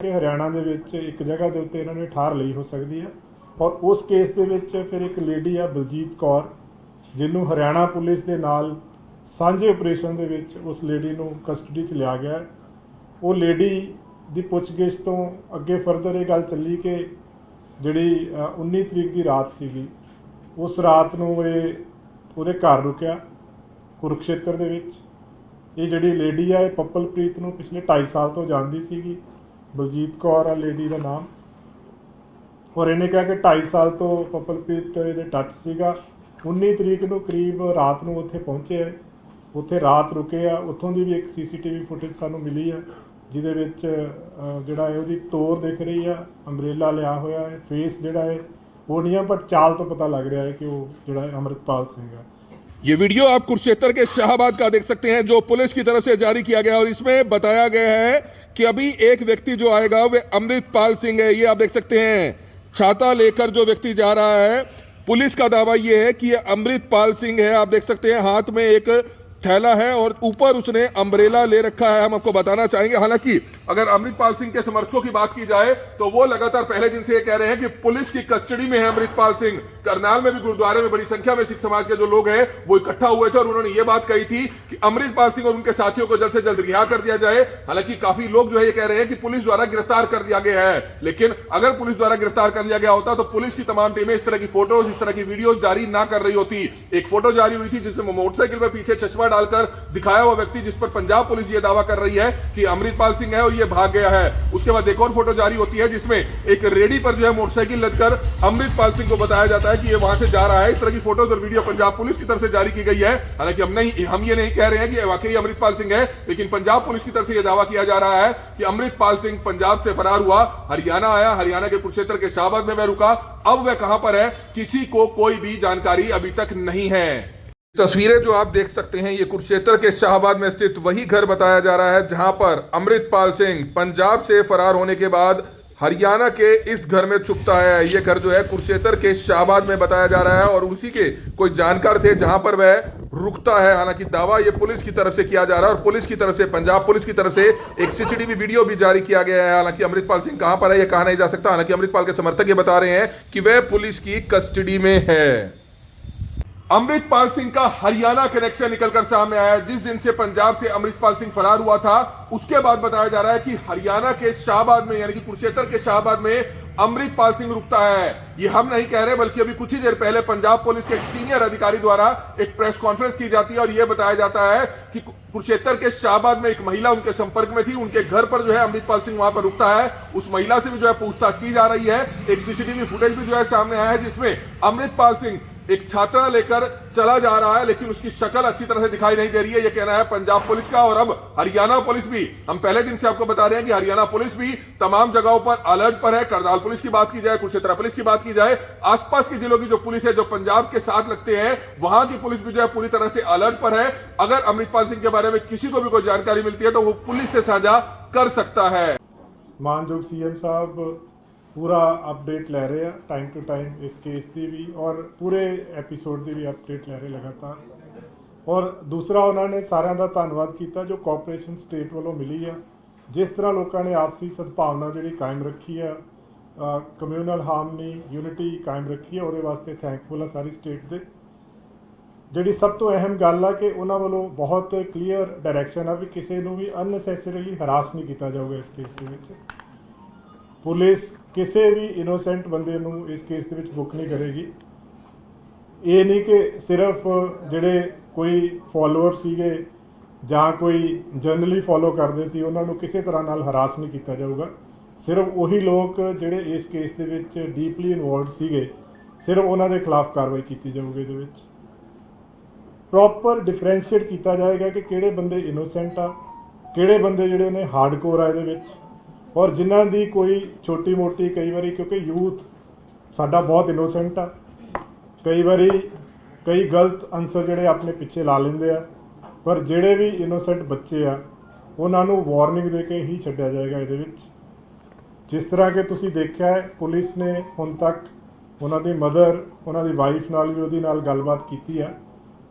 कि हरियाणा ਦੇ ਵਿੱਚ ਇੱਕ ਜਗ੍ਹਾ ਦੇ ਉੱਤੇ ਇਹਨਾਂ ਨੇ ਠਾਰ ਲਈ ਹੋ ਸਕਦੀ ਹੈ। और उस केस ਦੇ ਵਿੱਚ ਫਿਰ ਇੱਕ ਲੇਡੀ ਆ ਬਲਜੀਤ ਕੌਰ, ਜਿਹਨੂੰ ਹਰਿਆਣਾ ਪੁਲਿਸ ਦੇ ਨਾਲ ਸਾਂਝੇ ਆਪਰੇਸ਼ਨ ਦੇ ਵਿੱਚ ਉਸ ਲੇਡੀ ਨੂੰ ਕਸਟਡੀ 'ਚ ਲਿਆ ਗਿਆ। ਉਹ ਲੇਡੀ ਦੀ ਪੁੱਛਗਿੱਛ ਤੋਂ ਅੱਗੇ ਫਰਦਰ ਇਹ ਗੱਲ ਚੱਲੀ ਕਿ ਜਿਹੜੀ 19 ਤਰੀਕ ਦੀ ਰਾਤ ਸੀਗੀ, ਉਸ ਰਾਤ ਨੂੰ ਇਹ ਉਹਦੇ ਘਰ ਰੁਕਿਆ ਕੁਰੂਕਸ਼ੇਤਰ ਦੇ ਵਿੱਚ। ਇਹ ਜਿਹੜੀ ਲੇਡੀ ਆ ਇਹ ਪੱਪਲਪ੍ਰੀਤ ਨੂੰ ਪਿਛਲੇ 2.5 ਸਾਲ ਤੋਂ ਜਾਣਦੀ ਸੀਗੀ। ਬਲਜੀਤ ਕੌਰ ਆ ਲੇਡੀ ਦਾ ਨਾਮ। और इन्हें कहा कि 2.5 साल तो पप्पलप्रीत ये टच सीगा। 19 तरीक को करीब रात को उत्थे पहुँचे है, उत्थे रात रुके आ। उत्थों की भी एक CCTV फुटेज सानू मिली है जिहदे विच जिहड़ा है उहदी तोर दिख रही है, अंबरेला लिया होया है, फेस जिहड़ा है वो नहीं है, बट चाल तो पता लग रहा है कि वो जिहड़ा है अमृतपाल सिंह है। ये वीडियो आप कुरुक्षेत्र के शाहबाद का देख सकते हैं जो पुलिस की तरफ से जारी किया गया और इसमें बताया गया है कि अभी एक व्यक्ति जो आएगा वह अमृतपाल सिंह है। ये आप देख सकते हैं छाता लेकर जो व्यक्ति जा रहा है। पुलिस का दावा यह है कि यह अमृतपाल सिंह है। आप देख सकते हैं हाथ में एक थैला है और ऊपर उसने अम्ब्रेला ले रखा है। हम आपको बताना चाहेंगे, हालांकि अगर अमृतपाल सिंह के समर्थकों की बात की जाए तो वो लगातार पहले दिन से ये कह रहे हैं कि पुलिस की कस्टडी में है अमृतपाल सिंह। करनाल में भी गुरुद्वारे में बड़ी संख्या में सिख समाज के जो लोग हैं वो इकट्ठा हुए थे और उन्होंने ये बात कही थी कि अमृतपाल सिंह और उनके साथियों को जल्द से जल्द रिहा कर दिया जाए। हालांकि काफी लोग जो है ये कह रहे हैं कि पुलिस द्वारा गिरफ्तार कर दिया गया है, लेकिन अगर पुलिस द्वारा गिरफ्तार कर लिया गया होता तो पुलिस की तमाम टीमें इस तरह की फोटोज, इस तरह की वीडियोज जारी ना कर रही होती। एक फोटो जारी हुई थी जिसमें मोटरसाइकिल पर पीछे चश्मा डालकर दिखाया हुआ व्यक्ति, जिस पर पंजाब पुलिस ये दावा कर रही है कि अमृतपाल सिंह है और ये भाग गया है। उसके बाद एक और फोटो जारी होती है जिसमें एक रेडी पर जो है मोटरसाइकिल लदकर अमृतपाल सिंह को बताया जाता है कि ये वहां से जा रहा है। इस तरह की फोटोज और वीडियो पंजाब पुलिस की तरफ से जारी की गई है। हालांकि हम ये नहीं कह रहे हैं कि वाकई अमृतपाल सिंह है, लेकिन पंजाब पुलिस की तरफ से यह दावा किया जा रहा है कि अमृतपाल सिंह पंजाब से फरार हुआ, हरियाणा आया, हरियाणा के कुरुक्षेत्र के शाहबाद में वह रुका। अब वह कहां पर है किसी को कोई भी जानकारी अभी तक नहीं है। तस्वीरें जो आप देख सकते हैं ये कुरुक्षेत्र के शाहबाद में स्थित वही घर बताया जा रहा है जहां पर अमृतपाल सिंह पंजाब से फरार होने के बाद हरियाणा के इस घर में छुपता है। ये घर जो है कुरुक्षेत्र के शाहबाद में बताया जा रहा है और उसी के कोई जानकार थे जहां पर वह रुकता है। हालांकि दावा ये पुलिस की तरफ से किया जा रहा है और पुलिस की तरफ से, पंजाब पुलिस की तरफ से एक CCTV वीडियो भी जारी किया गया है। हालांकि अमृतपाल सिंह कहां पर है यह कहा नहीं जा सकता। हालांकि अमृतपाल के समर्थक ये बता रहे हैं कि वह पुलिस की कस्टडी में है। अमृतपाल सिंह का हरियाणा कनेक्शन निकलकर सामने आया। जिस दिन से पंजाब से अमृतपाल सिंह फरार हुआ था उसके बाद बताया जा रहा है कि हरियाणा के शाहबाद में यानी कि कुरुक्षेत्र के शाहबाद में अमृतपाल सिंह रुकता है। ये हम नहीं कह रहे, बल्कि अभी कुछ ही देर पहले पंजाब पुलिस के एक सीनियर अधिकारी द्वारा एक प्रेस कॉन्फ्रेंस की जाती है और यह बताया जाता है कि कुरुक्षेत्र के शाहबाद में एक महिला उनके संपर्क में थी, उनके घर पर जो है अमृतपाल सिंह वहां पर रुकता है। उस महिला से भी जो है पूछताछ की जा रही है। एक CCTV फुटेज भी जो है सामने आया है जिसमें अमृतपाल सिंह एक छात्रा लेकर चला जा रहा है, लेकिन उसकी शक्ल अच्छी तरह से दिखाई नहीं दे रही है, यह कहना है पंजाब पुलिस का। और अब हरियाणा पुलिस भी, हम पहले दिन से आपको बता रहे हैं कि हरियाणा पुलिस भी तमाम जगहों पर अलर्ट पर है। करनाल पुलिस की बात की जाए, कुरुक्षेत्र पुलिस की बात की जाए, आसपास के जिलों की जो पुलिस है जो पंजाब के साथ लगते हैं वहां की पुलिस भी जो है पूरी तरह से अलर्ट पर है। अगर अमृतपाल सिंह के बारे में किसी को भी कोई जानकारी मिलती है तो वो पुलिस से साझा कर सकता है। मानयोग CM साहब पूरा अपडेट ले रहे हैं टाइम टू टाइम इस केस की भी और पूरे एपीसोड की भी अपडेट ले रहे लगातार। और दूसरा उन्होंने साਰਿਆਂ ਦਾ ਧੰਨਵਾਦ ਕੀਤਾ जो ਕੋਆਪਰੇਸ਼ਨ स्टेट वालों मिली है। जिस तरह लोगों ने आपसी सद्भावना जी कायम रखी है, कम्यूनल हारमनी यूनिटी कायम रखी है, वो वास्ते थैंकफुल है सारी स्टेट के। जी सब तो अहम गल है कि उन्होंने वालों बहुत क्लीयर डायरैक्शन है भी किसी को भी अननैसैसरीली हरास नहीं किया जाऊगा। इस केस के पुलिस किसी भी इनोसेंट बंदे नूं इस केस के बुक नहीं करेगी। ये नहीं कि सिर्फ जिहड़े कोई फॉलोअर सीगे जां कोई जनरली फॉलो करते सी उन्होंने किसी तरह नाल हरास नहीं किया जाऊगा। सिर्फ वही लोग जिहड़े इस केस के विच डीपली इनवॉल्व सीगे सिर्फ उन्होंने खिलाफ कार्रवाई की जाऊगी। ये प्रॉपर डिफरेंशिएट किया जाएगा कि किहड़े बंदे इनोसेंट आ, किहड़े बंदे जिहड़े ने हार्डकोर आ इहदे विच और जिन्हां दी कोई छोटी मोटी कई बारी, क्योंकि यूथ साडा बहुत इनोसेंट आ, कई बारी कई गलत अंसर जिहड़े अपने पिछे ला लेंदे आ, पर जिहड़े भी इनोसेंट बच्चे आ उन्हां नूं वार्निंग दे के ही छड्डिया जाएगा। इहदे विच जिस तरह के तुसीं देखिया है पुलिस ने हुण तक उन्हां दी मदर, उन्हां दी वाइफ नाल भी उहदी नाल गलबात कीती है,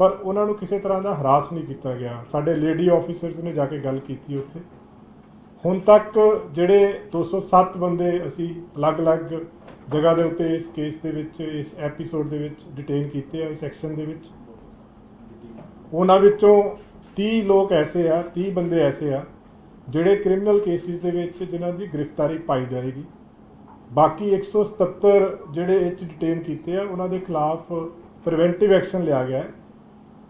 पर उन्हां नूं किसी तरह का हरास नहीं किया गया। साडे लेडी ऑफिसर्स ने जाके गल कीती उत्थे ਹੁਣ ਤੱਕ ਜਿਹੜੇ 207 ਬੰਦੇ ਅਸੀਂ ਅਲੱਗ-ਅਲੱਗ ਜਗ੍ਹਾ ਦੇ ਉੱਤੇ ਇਸ ਕੇਸ ਦੇ ਵਿੱਚ, ਇਸ ਐਪੀਸੋਡ ਦੇ ਵਿੱਚ ਡਿਟੇਨ ਕੀਤੇ ਆ, ਇਸ ਸੈਕਸ਼ਨ ਦੇ ਵਿੱਚ। ਉਹਨਾਂ ਵਿੱਚੋਂ 30 ਲੋਕ ਐਸੇ ਆ, 30 ਬੰਦੇ ਐਸੇ ਆ ਜਿਹੜੇ ਕ੍ਰਿਮੀਨਲ ਕੇਸਿਸ ਦੇ ਵਿੱਚ ਜਿਨ੍ਹਾਂ ਦੀ ਗ੍ਰਿਫਤਾਰੀ ਪਾਈ ਜਾਏਗੀ। ਬਾਕੀ 177 ਜਿਹੜੇ ਇਹ 'ਚ ਡਿਟੇਨ ਕੀਤੇ ਆ ਉਹਨਾਂ ਦੇ ਖਿਲਾਫ ਪ੍ਰੀਵੈਂਟਿਵ ਐਕਸ਼ਨ ਲਿਆ ਗਿਆ ਹੈ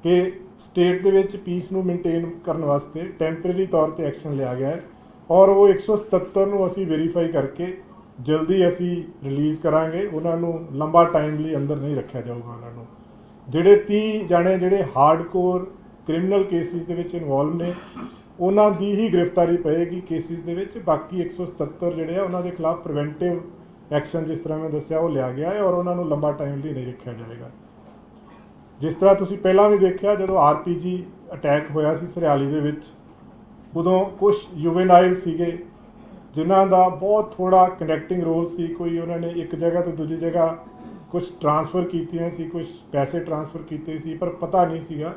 ਕਿ ਸਟੇਟ ਦੇ ਵਿੱਚ ਪੀਸ ਨੂੰ ਮੇਨਟੇਨ ਕਰਨ ਵਾਸਤੇ ਟੈਂਪਰੇਰੀ ਤੌਰ ਤੇ ਐਕਸ਼ਨ ਲਿਆ ਗਿਆ ਹੈ, ਔਰ ਉਹ 177 ਨੂੰ ਅਸੀਂ ਵੈਰੀਫਾਈ ਕਰਕੇ ਜਲਦੀ ਅਸੀਂ ਰਿਲੀਜ਼ ਕਰਾਂਗੇ। ਉਹਨਾਂ ਨੂੰ ਲੰਬਾ ਟਾਈਮ ਲਈ ਅੰਦਰ ਨਹੀਂ ਰੱਖਿਆ ਜਾਊਗਾ। ਉਹਨਾਂ ਨੂੰ ਜਿਹੜੇ 30 ਜਾਣੇ ਜਿਹੜੇ ਹਾਰਡਕੋਰ ਕ੍ਰਿਮੀਨਲ ਕੇਸਿਸ ਦੇ ਵਿੱਚ ਇਨਵੋਲਵ ਨੇ ਉਹਨਾਂ ਦੀ ਹੀ ਗ੍ਰਿਫਤਾਰੀ ਪਏਗੀ ਕੇਸਿਸ ਦੇ ਵਿੱਚ। ਬਾਕੀ 177 ਜਿਹੜੇ ਆ ਉਹਨਾਂ ਦੇ ਖਿਲਾਫ ਪ੍ਰੀਵੈਂਟਿਵ ਐਕਸ਼ਨ ਜਿਸ ਤਰ੍ਹਾਂ ਮੈਂ ਦੱਸਿਆ ਉਹ ਲਿਆ ਗਿਆ ਹੈ, ਔਰ ਉਹਨਾਂ ਨੂੰ ਲੰਬਾ ਟਾਈਮ ਲਈ ਨਹੀਂ ਰੱਖਿਆ ਜਾਏਗਾ। ਜਿਸ ਤਰ੍ਹਾਂ ਤੁਸੀਂ ਪਹਿਲਾਂ ਵੀ ਦੇਖਿਆ, ਜਦੋਂ RPG ਅਟੈਕ ਹੋਇਆ ਸੀ ਸਰਿਆਲੀ ਦੇ ਵਿੱਚ, ਉਦੋਂ ਕੁਝ ਯੂਵੇਨਾਈਲ ਸੀਗੇ ਜਿਨ੍ਹਾਂ ਦਾ ਬਹੁਤ ਥੋੜਾ ਕਨੈਕਟਿੰਗ ਰੋਲ ਸੀ। ਕੋਈ ਉਹਨਾਂ ਨੇ ਇੱਕ ਜਗ੍ਹਾ ਤੋਂ ਦੂਜੀ ਜਗ੍ਹਾ ਕੁਝ ਟ੍ਰਾਂਸਫਰ ਕੀਤੀਆਂ ਸੀ, ਕੁਝ ਪੈਸੇ ਟ੍ਰਾਂਸਫਰ ਕੀਤੇ ਸੀ, ਪਰ ਪਤਾ ਨਹੀਂ ਸੀਗਾ,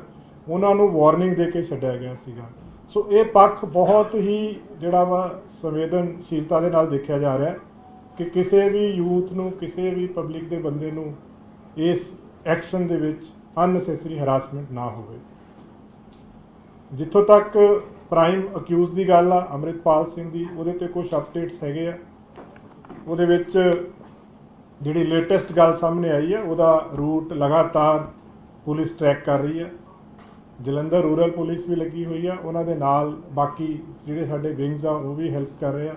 ਉਹਨਾਂ ਨੂੰ ਵਾਰਨਿੰਗ ਦੇ ਕੇ ਛੱਡਿਆ ਗਿਆ ਸੀਗਾ। ਸੋ ਇਹ ਪੱਖ ਬਹੁਤ ਹੀ ਜਿਹੜਾ ਵਾ ਸੰਵੇਦਨਸ਼ੀਲਤਾ ਦੇ ਨਾਲ ਦੇਖਿਆ ਜਾ ਰਿਹਾ ਕਿ ਕਿਸੇ ਵੀ ਯੂਥ ਨੂੰ, ਕਿਸੇ ਵੀ ਪਬਲਿਕ ਦੇ ਬੰਦੇ ਨੂੰ ਇਸ ਐਕਸ਼ਨ ਦੇ ਵਿੱਚ ਅਨਨੈਸੈਸਰੀ ਹਰਾਸਮੈਂਟ ਨਾ ਹੋਵੇ। ਜਿੱਥੋਂ ਤੱਕ ਪ੍ਰਾਈਮ ਅਕਿਊਜ਼ ਦੀ ਗੱਲ ਆ ਅੰਮ੍ਰਿਤਪਾਲ ਸਿੰਘ ਦੀ, ਉਹਦੇ ਤੇ ਕੁਝ ਅਪਡੇਟਸ ਹੈਗੇ ਆ। ਉਹਦੇ ਵਿੱਚ ਜਿਹੜੀ ਲੇਟੈਸਟ ਗੱਲ ਸਾਹਮਣੇ ਆਈ ਹੈ, ਉਹਦਾ ਰੂਟ ਲਗਾਤਾਰ ਪੁਲਿਸ ਟਰੈਕ ਕਰ ਰਹੀ ਹੈ। ਜਲੰਧਰ ਰੂਰਲ ਪੁਲਿਸ ਵੀ ਲੱਗੀ ਹੋਈ ਆ, ਉਹਨਾਂ ਦੇ ਨਾਲ ਬਾਕੀ ਜਿਹੜੇ ਸਾਡੇ ਵਿੰਗਸ ਆ ਉਹ ਵੀ ਹੈਲਪ ਕਰ ਰਹੇ ਆ।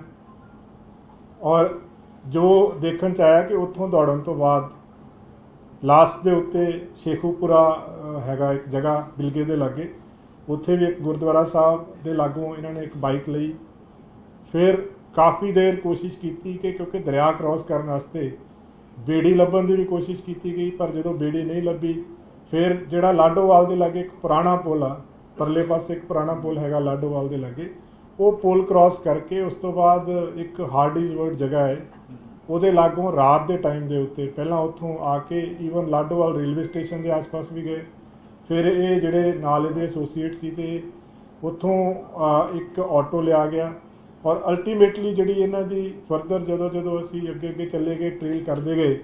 ਔਰ ਜੋ ਦੇਖਣ 'ਚ ਆਇਆ ਕਿ ਉੱਥੋਂ ਦੌੜਨ ਤੋਂ ਬਾਅਦ ਲਾਸਟ ਦੇ ਉੱਤੇ ਸ਼ੇਖੂਪੁਰਾ ਹੈਗਾ ਇੱਕ ਜਗ੍ਹਾ ਬਿਲਗੇ ਦੇ ਲਾਗੇ, ਉੱਥੇ ਵੀ ਇੱਕ ਗੁਰਦੁਆਰਾ ਸਾਹਿਬ ਦੇ ਲਾਗੋਂ ਇਹਨਾਂ ਨੇ ਇੱਕ ਬਾਈਕ ਲਈ। ਫਿਰ ਕਾਫੀ ਦੇਰ ਕੋਸ਼ਿਸ਼ ਕੀਤੀ ਕਿ ਕਿਉਂਕਿ ਦਰਿਆ ਕ੍ਰਾਸ ਕਰਨ ਵਾਸਤੇ ਬੇੜੀ ਲੱਭਣ ਦੀ ਵੀ ਕੋਸ਼ਿਸ਼ ਕੀਤੀ ਗਈ, ਪਰ ਜਦੋਂ ਬੇੜੀ ਨਹੀਂ ਲੱਭੀ ਫਿਰ ਜਿਹੜਾ ਲਾਡੋਵਾਲ ਦੇ ਲਾਗੇ ਇੱਕ ਪੁਰਾਣਾ ਪੁਲ ਆ, ਪਰਲੇ ਪਾਸੇ ਇੱਕ ਪੁਰਾਣਾ ਪੁਲ ਹੈਗਾ ਲਾਡੋਵਾਲ ਦੇ ਲਾਗੇ, ਉਹ ਪੁਲ ਕ੍ਰਾਸ ਕਰਕੇ ਉਸ ਤੋਂ ਬਾਅਦ ਇੱਕ ਹਾਰਡੀਜ਼ਵਰਡ ਜਗ੍ਹਾ ਹੈ ਉਹਦੇ ਲਾਗੋਂ ਰਾਤ ਦੇ ਟਾਈਮ ਦੇ ਉੱਤੇ ਪਹਿਲਾਂ ਉੱਥੋਂ ਆ ਕੇ ਈਵਨ ਲਾਡੋਵਾਲ ਰੇਲਵੇ ਸਟੇਸ਼ਨ ਦੇ ਆਸ-ਪਾਸ ਵੀ ਗਏ। ਫਿਰ ਇਹ ਜਿਹੜੇ ਨਾਲ ਇਹਦੇ ਐਸੋਸੀਏਟ ਸੀ ਤੇ ਉੱਥੋਂ ਇੱਕ ਆਟੋ ਲਿਆ ਗਿਆ, ਔਰ ਅਲਟੀਮੇਟਲੀ ਜਿਹੜੀ ਇਹਨਾਂ ਦੀ ਫਰਦਰ ਜਦੋਂ ਅਸੀਂ ਅੱਗੇ ਚੱਲੇ ਗਏ, ਟ੍ਰੇਲ ਕਰਦੇ ਗਏ,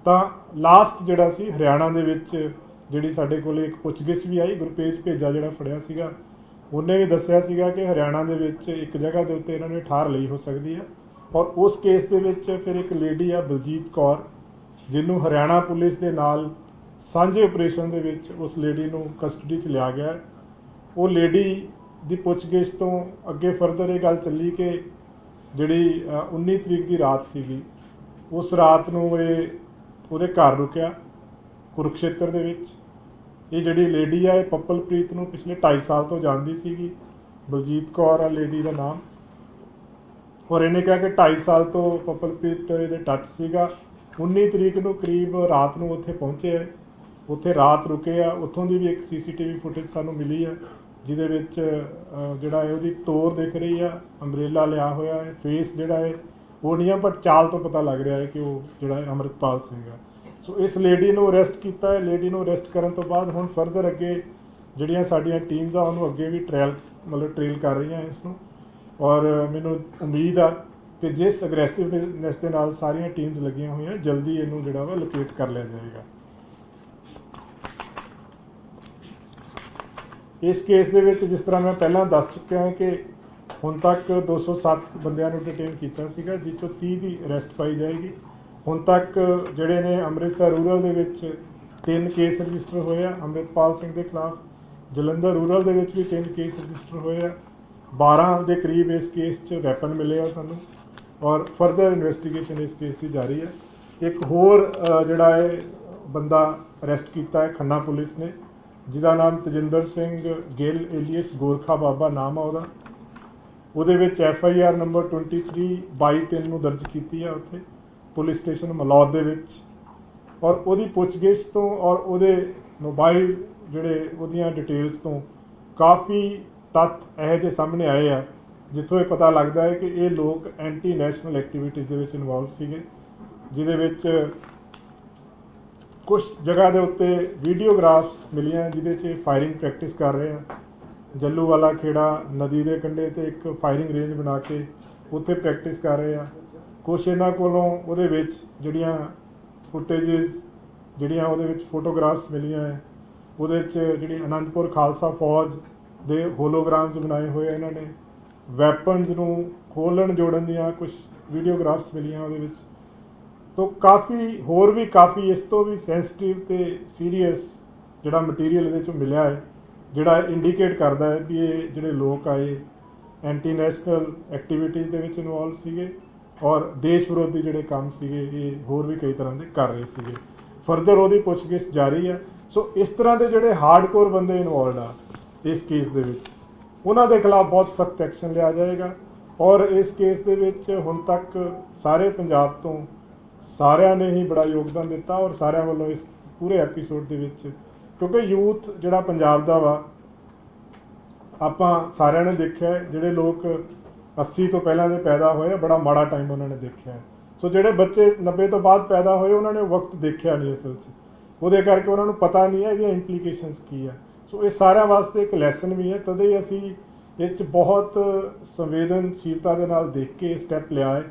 ਤਾਂ ਲਾਸਟ ਜਿਹੜਾ ਸੀ ਹਰਿਆਣਾ ਦੇ ਵਿੱਚ ਜਿਹੜੀ ਸਾਡੇ ਕੋਲ ਇੱਕ ਪੁੱਛਗਿੱਛ ਵੀ ਆਈ। ਗੁਰਪੇਜ ਭੇਜਾ ਜਿਹੜਾ ਫੜਿਆ ਸੀਗਾ ਉਹਨੇ ਵੀ ਦੱਸਿਆ ਸੀਗਾ ਕਿ ਹਰਿਆਣਾ ਦੇ ਵਿੱਚ ਇੱਕ ਜਗ੍ਹਾ ਦੇ ਉੱਤੇ ਇਹਨਾਂ ਨੇ ਠਾਰ ਲਈ ਹੋ ਸਕਦੀ ਹੈ। ਔਰ ਉਸ ਕੇਸ ਦੇ ਵਿੱਚ ਫਿਰ ਇੱਕ ਲੇਡੀ ਆ ਬਲਜੀਤ ਕੌਰ, ਜਿਹਨੂੰ ਹਰਿਆਣਾ ਪੁਲਿਸ ਦੇ ਨਾਲ ਸਾਂਝੇ ਆਪਰੇਸ਼ਨ ਦੇ ਵਿੱਚ ਉਸ ਲੇਡੀ ਨੂੰ ਕਸਟਡੀ 'ਚ ਲਿਆ ਗਿਆ। ਉਹ ਲੇਡੀ ਦੀ ਪੁੱਛਗਿੱਛ ਤੋਂ ਅੱਗੇ ਫਰਦਰ ਇਹ ਗੱਲ ਚੱਲੀ ਕਿ ਜਿਹੜੀ 19 ਤਰੀਕ ਦੀ ਰਾਤ ਸੀਗੀ, ਉਸ ਰਾਤ ਨੂੰ ਇਹ ਉਹਦੇ ਘਰ ਰੁਕਿਆ ਕੁਰੂਕਸ਼ੇਤਰ ਦੇ ਵਿੱਚ। ਇਹ ਜਿਹੜੀ ਲੇਡੀ ਆ ਇਹ ਪੱਪਲਪ੍ਰੀਤ ਨੂੰ ਪਿਛਲੇ 2.5 ਸਾਲ ਤੋਂ ਜਾਣਦੀ ਸੀਗੀ। ਬਲਜੀਤ ਕੌਰ ਆ ਲੇਡੀ ਦਾ ਨਾਮ। ਔਰ ਇਹਨੇ ਕਿਹਾ ਕਿ 2.5 ਸਾਲ ਤੋਂ ਪੱਪਲਪ੍ਰੀਤ ਇਹਦੇ ਟੱਚ ਸੀਗਾ। 19 ਤਰੀਕ ਨੂੰ ਕਰੀਬ ਰਾਤ ਨੂੰ ਉੱਥੇ ਪਹੁੰਚੇ ਹੈ, ਉੱਥੇ ਰਾਤ ਰੁਕੇ ਆ। ਉੱਥੋਂ ਦੀ ਵੀ ਇੱਕ CCTV ਫੁਟੇਜ ਸਾਨੂੰ ਮਿਲੀ ਹੈ ਜਿਹਦੇ ਵਿੱਚ ਜਿਹੜਾ ਹੈ ਉਹਦੀ ਤੋਰ ਦਿਖ ਰਹੀ ਆ, ਅੰਬਰੇਲਾ ਲਿਆ ਹੋਇਆ ਹੈ, ਫੇਸ ਜਿਹੜਾ ਹੈ ਉਹ ਨਹੀਂ ਆ, ਬਟ ਚਾਲ ਤੋਂ ਪਤਾ ਲੱਗ ਰਿਹਾ ਹੈ ਕਿ ਉਹ ਜਿਹੜਾ ਹੈ ਅੰਮ੍ਰਿਤਪਾਲ ਸਿੰਘ ਆ। ਸੋ ਇਸ ਲੇਡੀ ਨੂੰ ਅਰੈਸਟ ਕੀਤਾ ਹੈ। ਲੇਡੀ ਨੂੰ ਅਰੈਸਟ ਕਰਨ ਤੋਂ ਬਾਅਦ ਹੁਣ ਫਰਦਰ ਅੱਗੇ ਜਿਹੜੀਆਂ ਸਾਡੀਆਂ ਟੀਮਸ ਆ ਉਹਨੂੰ ਅੱਗੇ ਵੀ ਟ੍ਰੇਲ ਕਰ ਰਹੀਆਂ ਇਸ ਨੂੰ। ਔਰ ਮੈਨੂੰ ਉਮੀਦ ਆ ਕਿ ਜਿਸ ਅਗਰੈਸਿਵਨੈਸ ਦੇ ਨਾਲ ਸਾਰੀਆਂ ਟੀਮਸ ਲੱਗੀਆਂ ਹੋਈਆਂ, ਜਲਦੀ ਇਹਨੂੰ ਜਿਹੜਾ ਵਾ ਲੋਕੇਟ ਕਰ ਲਿਆ ਜਾਏਗਾ। ਇਸ ਕੇਸ ਦੇ ਵਿੱਚ ਜਿਸ ਤਰ੍ਹਾਂ ਮੈਂ ਪਹਿਲਾਂ ਦੱਸ ਚੁੱਕਿਆ ਹਾਂ ਕਿ ਹੁਣ ਤੱਕ 207 ਬੰਦਿਆਂ ਨੂੰ ਡਿਟੇਨ ਕੀਤਾ ਸੀਗਾ, ਜਿਸ 'ਚੋਂ 30 ਦੀ ਅਰੈਸਟ ਪਾਈ ਜਾਏਗੀ। ਹੁਣ ਤੱਕ ਜਿਹੜੇ ਨੇ ਅੰਮ੍ਰਿਤਸਰ ਰੂਰਲ ਦੇ ਵਿੱਚ 3 ਕੇਸ ਰਜਿਸਟਰ ਹੋਏ ਆ ਅੰਮ੍ਰਿਤਪਾਲ ਸਿੰਘ ਦੇ ਖਿਲਾਫ। ਜਲੰਧਰ ਰੂਰਲ ਦੇ ਵਿੱਚ ਵੀ 3 ਕੇਸ ਰਜਿਸਟਰ ਹੋਏ ਆ। 12 ਦੇ ਕਰੀਬ ਇਸ ਕੇਸ 'ਚ ਵੈਪਨ ਮਿਲੇ ਆ ਸਾਨੂੰ, ਔਰ ਫਰਦਰ ਇਨਵੈਸਟੀਗੇਸ਼ਨ ਇਸ ਕੇਸ ਦੀ ਜਾਰੀ ਹੈ। ਇੱਕ ਹੋਰ ਜਿਹੜਾ ਹੈ ਬੰਦਾ ਅਰੈਸਟ ਕੀਤਾ ਹੈ ਖੰਨਾ ਪੁਲਿਸ ਨੇ, ਜਿਹਦਾ ਨਾਮ ਤਜਿੰਦਰ ਸਿੰਘ ਗਿੱਲ ਏਲੀਅਸ ਗੋਰਖਾ ਬਾਬਾ ਨਾਮ ਆ ਉਹਦਾ। ਉਹਦੇ ਵਿੱਚ FIR ਨੰਬਰ 23/22/3 ਨੂੰ ਦਰਜ ਕੀਤੀ ਹੈ ਉੱਥੇ ਪੁਲਿਸ ਸਟੇਸ਼ਨ ਮਲੌਦ ਦੇ ਵਿੱਚ। ਔਰ ਉਹਦੀ ਪੁੱਛਗਿੱਛ ਤੋਂ ਔਰ ਉਹਦੇ ਮੋਬਾਈਲ ਜਿਹੜੇ ਉਹਦੀਆਂ ਡਿਟੇਲਸ ਤੋਂ ਕਾਫੀ ਤੱਥ ਇਹੋ ਜਿਹੇ ਸਾਹਮਣੇ ਆਏ ਆ ਜਿੱਥੋਂ ਇਹ ਪਤਾ ਲੱਗਦਾ ਹੈ ਕਿ ਇਹ ਲੋਕ ਐਂਟੀ ਨੈਸ਼ਨਲ ਐਕਟੀਵਿਟੀਜ਼ ਦੇ ਵਿੱਚ ਇਨਵੋਲਵ ਸੀਗੇ, ਜਿਹਦੇ ਵਿੱਚ ਕੁਝ ਜਗ੍ਹਾ ਦੇ ਉੱਤੇ ਵੀਡੀਓਗ੍ਰਾਫਸ ਮਿਲੀਆਂ ਜਿਹਦੇ 'ਚ ਫਾਇਰਿੰਗ ਪ੍ਰੈਕਟਿਸ ਕਰ ਰਹੇ ਆ। ਜੱਲੂ ਵਾਲਾ ਖੇੜਾ ਨਦੀ ਦੇ ਕੰਢੇ ਤੇ ਇੱਕ ਫਾਇਰਿੰਗ ਰੇਂਜ ਬਣਾ ਕੇ ਉੱਥੇ ਪ੍ਰੈਕਟਿਸ ਕਰ ਰਹੇ ਆ। ਕੁਛ ਇਹਨਾਂ ਕੋਲੋਂ ਉਹਦੇ ਵਿੱਚ ਜਿਹੜੀਆਂ ਫੁਟੇजेस ਜਿਹੜੀਆਂ ਉਹਦੇ ਵਿੱਚ ਫੋਟੋਗ੍ਰਾਫਸ ਮਿਲੀਆਂ ਹੈ, ਉਹਦੇ 'ਚ ਜਿਹੜੀ ਅਨੰਦਪੁਰ ਖਾਲਸਾ ਫੌਜ ਦੇ ਹੋਲੋਗ੍ਰਾਮਸ ਬਣਾਏ ਹੋਏ ਇਹਨਾਂ ਨੇ, ਵੈਪਨਸ ਨੂੰ ਖੋਲ੍ਹਣ ਜੋੜਨ ਦੀਆਂ ਕੁਛ ਵੀਡੀਓਗ੍ਰਾਫਸ ਮਿਲੀਆਂ ਉਹਦੇ ਵਿੱਚ। ਤੋ ਕਾਫੀ ਹੋਰ ਵੀ ਕਾਫੀ ਇਸ ਤੋਂ ਵੀ ਸੈਂਸਿਟਿਵ ਤੇ ਸੀਰੀਅਸ ਜਿਹੜਾ ਮਟੀਰੀਅਲ ਇਹਦੇ 'ਚੋਂ ਮਿਲਿਆ ਹੈ, ਜਿਹੜਾ ਇੰਡੀਕੇਟ ਕਰਦਾ ਹੈ ਵੀ ਇਹ ਜਿਹੜੇ ਲੋਕ ਆਏ ਐਂਟੀ ਨੈਸ਼ਨਲ ਐਕਟੀਵਿਟੀਜ਼ ਦੇ ਵਿੱਚ ਇਨਵੋਲਵ ਸੀਗੇ ਔਰ ਦੇਸ਼ ਵਿਰੋਧੀ ਜਿਹੜੇ ਕੰਮ ਸੀਗੇ ਇਹ ਹੋਰ ਵੀ ਕਈ ਤਰ੍ਹਾਂ ਦੇ ਕਰ ਰਹੇ ਸੀਗੇ। ਫਰਦਰ ਉਹਦੀ ਪੁੱਛਗਿੱਛ ਜਾਰੀ ਹੈ। ਸੋ ਇਸ ਤਰ੍ਹਾਂ ਦੇ ਜਿਹੜੇ ਹਾਰਡਕੋਰ ਬੰਦੇ ਇਨਵੋਲਵਡ ਆ ਇਸ ਕੇਸ ਦੇ ਵਿੱਚ, ਉਹਨਾਂ ਦੇ ਖਿਲਾਫ ਬਹੁਤ ਸਖਤ ਐਕਸ਼ਨ ਲਿਆ ਜਾਏਗਾ। ਔਰ ਇਸ ਕੇਸ ਦੇ ਵਿੱਚ ਹੁਣ ਤੱਕ ਸਾਰੇ ਪੰਜਾਬ ਤੋਂ ਸਾਰਿਆਂ ਨੇ ਹੀ ਬੜਾ ਯੋਗਦਾਨ ਦਿੱਤਾ ਔਰ ਸਾਰਿਆਂ ਵੱਲੋਂ ਇਸ ਪੂਰੇ ਐਪੀਸੋਡ ਦੇ ਵਿੱਚ, ਕਿਉਂਕਿ ਯੂਥ ਜਿਹੜਾ ਪੰਜਾਬ ਦਾ ਵਾ, ਆਪਾਂ ਸਾਰਿਆਂ ਨੇ ਦੇਖਿਆ ਜਿਹੜੇ ਲੋਕ 80 ਤੋਂ ਪਹਿਲਾਂ ਦੇ ਪੈਦਾ ਹੋਏ, ਬੜਾ ਮਾੜਾ ਟਾਈਮ ਉਹਨਾਂ ਨੇ ਦੇਖਿਆ। ਸੋ ਜਿਹੜੇ ਬੱਚੇ 90 ਤੋਂ ਬਾਅਦ ਪੈਦਾ ਹੋਏ ਉਹਨਾਂ ਨੇ ਵਕਤ ਦੇਖਿਆ ਨਹੀਂ ਅਸਲ 'ਚ, ਉਹਦੇ ਕਰਕੇ ਉਹਨਾਂ ਨੂੰ ਪਤਾ ਨਹੀਂ ਹੈ ਇਹਦੀਆਂ ਇੰਪਲੀਕੇਸ਼ਨਸ ਕੀ ਆ। ਸੋ ਇਹ ਸਾਰਿਆਂ ਵਾਸਤੇ ਇੱਕ ਲੈਸਨ ਵੀ ਹੈ। ਤਦੇ ਹੀ ਅਸੀਂ ਇਹ 'ਚ ਬਹੁਤ ਸੰਵੇਦਨਸ਼ੀਲਤਾ ਦੇ ਨਾਲ ਦੇਖ ਕੇ ਸਟੈਪ ਲਿਆ ਹੈ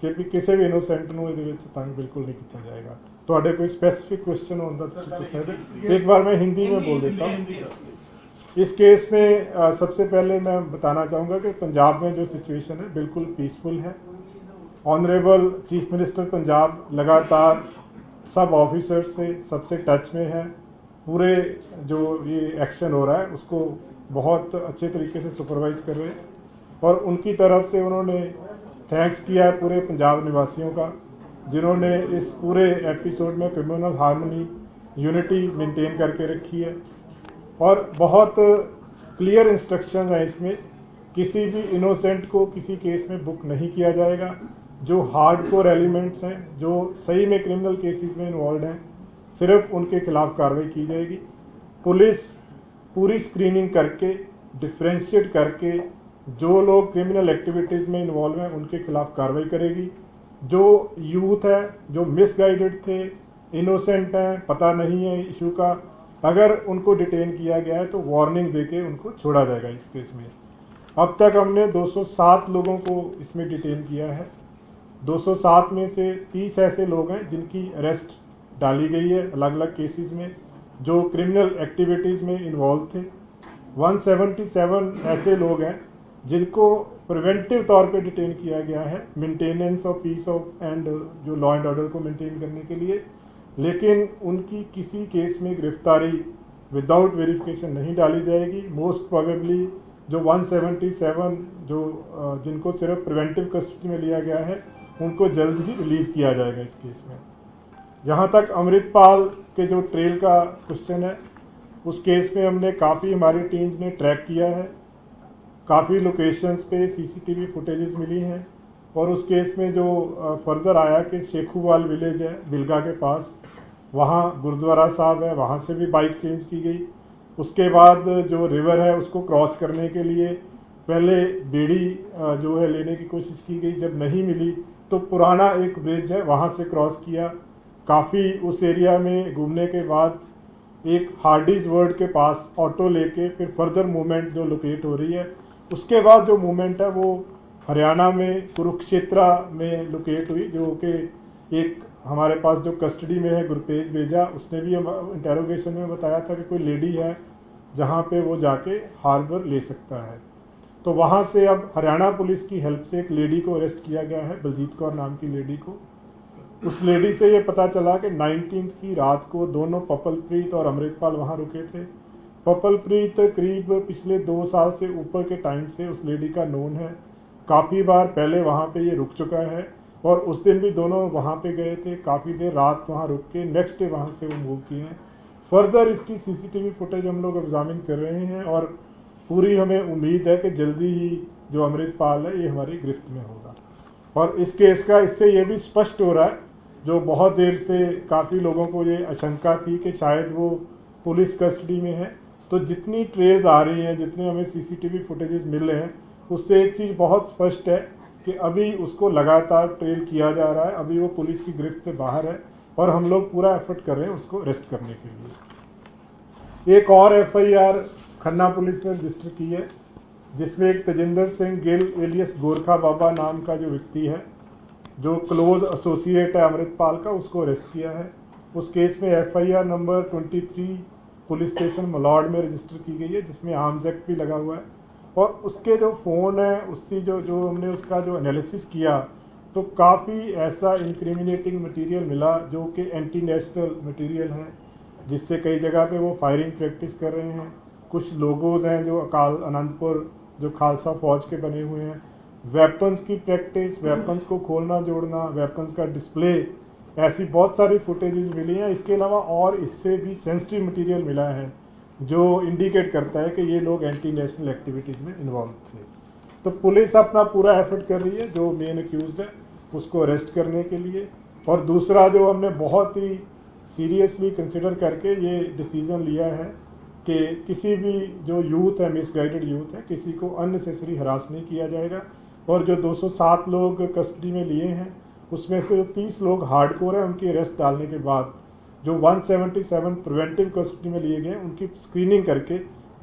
ਕਿ ਵੀ ਕਿਸੇ ਵੀ ਇਨੋਸੈਂਟ ਨੂੰ ਇਹਦੇ ਵਿੱਚ तंग बिल्कुल नहीं किया जाएगा। ਤੁਹਾਡੇ कोई स्पेसिफिक क्वेश्चन होता तो पूछ सकते। एक बार मैं हिंदी में बोल देता हूँ। इस केस में सबसे पहले मैं बताना चाहूँगा कि पंजाब में जो सिचुएशन है बिल्कुल पीसफुल है। ऑनरेबल चीफ मिनिस्टर पंजाब लगातार सब ऑफिसर से सबसे टच में है। पूरे जो ये एक्शन हो रहा है उसको बहुत अच्छे तरीके से सुपरवाइज कर रहे हैं और उनकी तरफ से उन्होंने थैंक्स किया है पूरे पंजाब निवासियों का, जिन्होंने इस पूरे एपिसोड में कम्युनल हार्मनी यूनिटी मेंटेन करके रखी है। और बहुत क्लियर इंस्ट्रक्शंस हैं इसमें, किसी भी इनोसेंट को किसी केस में बुक नहीं किया जाएगा। जो हार्डकोर एलिमेंट्स हैं, जो सही में क्रिमिनल केसेस में इन्वॉल्व हैं, सिर्फ उनके खिलाफ कार्रवाई की जाएगी। पुलिस पूरी स्क्रीनिंग करके डिफ्रेंशिएट करके जो लोग क्रिमिनल एक्टिविटीज़ में इन्वॉल्व हैं उनके खिलाफ कार्रवाई करेगी। जो यूथ है, जो मिसगाइडेड थे, इनोसेंट हैं, पता नहीं है इशू का, अगर उनको डिटेन किया गया है तो वार्निंग देके उनको छोड़ा जाएगा इस केस में। अब तक हमने 207 लोगों को इसमें डिटेन किया है। 207 में से 30 ऐसे लोग हैं जिनकी अरेस्ट डाली गई है अलग अलग केसेस में, जो क्रिमिनल एक्टिविटीज़ में इन्वॉल्व थे। 177 ऐसे लोग हैं जिनको प्रिवेंटिव तौर पे डिटेन किया गया है maintenance of peace of and जो लॉ एंड ऑर्डर को मेंटेन करने के लिए, लेकिन उनकी किसी केस में गिरफ्तारी विदाउट वेरिफिकेशन नहीं डाली जाएगी। मोस्ट प्रोबेबली जो 177 जो जिनको सिर्फ प्रिवेंटिव कस्टडी में लिया गया है उनको जल्द ही रिलीज़ किया जाएगा इस केस में। जहाँ तक अमृतपाल के जो ट्रेल का क्वेश्चन है, उस केस में हमने काफ़ी हमारी टीम्स ने ट्रैक किया है। काफ़ी लोकेशंस पे सीसीटीवी फुटेजेस मिली हैं और उस केस में जो फर्दर आया कि शेखूवाल विलेज है बिलगा के पास, वहाँ गुरुद्वारा साहब है, वहाँ से भी बाइक चेंज की गई। उसके बाद जो रिवर है उसको क्रॉस करने के लिए पहले बेड़ी जो है लेने की कोशिश की गई, जब नहीं मिली तो पुराना एक ब्रिज है वहाँ से क्रॉस किया। काफ़ी उस एरिया में घूमने के बाद एक हार्डीज वर्ड के पास ऑटो लेके फिर फर्दर मूवमेंट जो लोकेट हो रही है, उसके बाद जो मूवमेंट है वो हरियाणा में कुरुक्षेत्रा में लोकेट हुई, जो कि एक हमारे पास जो कस्टडी में है गुरतेज बेजा, उसने भी इंटेरोगेशन में बताया था कि कोई लेडी है जहाँ पे वो जाके हार्बर ले सकता है। तो वहाँ से अब हरियाणा पुलिस की हेल्प से एक लेडी को अरेस्ट किया गया है, बलजीत कौर नाम की लेडी को। उस लेडी से ये पता चला कि 19 की रात को दोनों पपलप्रीत और अमृतपाल वहाँ रुके थे। पपलप्रीत करीब पिछले 2 साल से ऊपर के टाइम से उस लेडी का नोन है, काफ़ी बार पहले वहाँ पे ये रुक चुका है और उस दिन भी दोनों वहाँ पे गए थे, काफ़ी देर रात वहाँ रुक के नेक्स्ट डे वहाँ से वो मूव किए हैं। फर्दर इसकी सीसीटीवी फुटेज हम लोग एग्जामिन कर रहे हैं और पूरी हमें उम्मीद है कि जल्दी ही जो अमृतपाल है ये हमारी गिरफ्त में होगा। और इस केस का इससे ये भी स्पष्ट हो रहा है, जो बहुत देर से काफ़ी लोगों को ये आशंका थी कि शायद वो पुलिस कस्टडी में है, तो जितनी ट्रेल्स आ रही हैं, जितने हमें सीसीटीवी फुटेजेस मिल रहे हैं, उससे एक चीज़ बहुत स्पष्ट है कि अभी उसको लगातार ट्रेल किया जा रहा है, अभी वो पुलिस की गिरफ्त से बाहर है और हम लोग पूरा एफर्ट कर रहे हैं उसको अरेस्ट करने के लिए। एक और FIR खन्ना पुलिस ने रजिस्टर की है, जिसमें एक तेजिंदर सिंह गिल एलियस गोरखा बाबा नाम का जो व्यक्ति है, जो क्लोज एसोसिएट है अमृतपाल का, उसको अरेस्ट किया है। उस केस में FIR नंबर 23 पुलिस स्टेशन मलौड में रजिस्टर की गई है, जिसमें आर्म्स एक्ट भी लगा हुआ है। और उसके जो फ़ोन है, उससे जो हमने उसका जो एनालिसिस किया तो काफ़ी ऐसा इंक्रिमिनेटिंग मटेरियल मिला जो कि एंटी नेशनल मटेरियल है, जिससे कई जगह पे वो फायरिंग प्रैक्टिस कर रहे हैं। कुछ लोगोज हैं जो अकाल अनंतपुर जो खालसा फौज के बने हुए हैं, वेपन्स की प्रैक्टिस, वेपन्स को खोलना जोड़ना, वेपन्स का डिस्प्ले, ऐसी बहुत सारी फुटेजेस मिली हैं। इसके अलावा और इससे भी सेंसिटिव मटेरियल मिला है जो इंडिकेट करता है कि ये लोग एंटी नेशनल एक्टिविटीज़ में इन्वॉल्व थे। तो पुलिस अपना पूरा एफर्ट कर रही है जो मेन अक्यूज्ड है उसको अरेस्ट करने के लिए। और दूसरा जो हमने बहुत ही सीरियसली कंसिडर करके ये डिसीज़न लिया है कि किसी भी जो यूथ है, मिसगाइडेड यूथ है, किसी को अननेसेसरी हरास नहीं किया जाएगा। और जो 207 लोग कस्टडी में लिए हैं उसमें से जो 30 लोग हार्डकोर हैं, उनकी अरेस्ट डालने के बाद जो 177 प्रिवेंटिव कस्टडी में लिए गए उनकी स्क्रीनिंग करके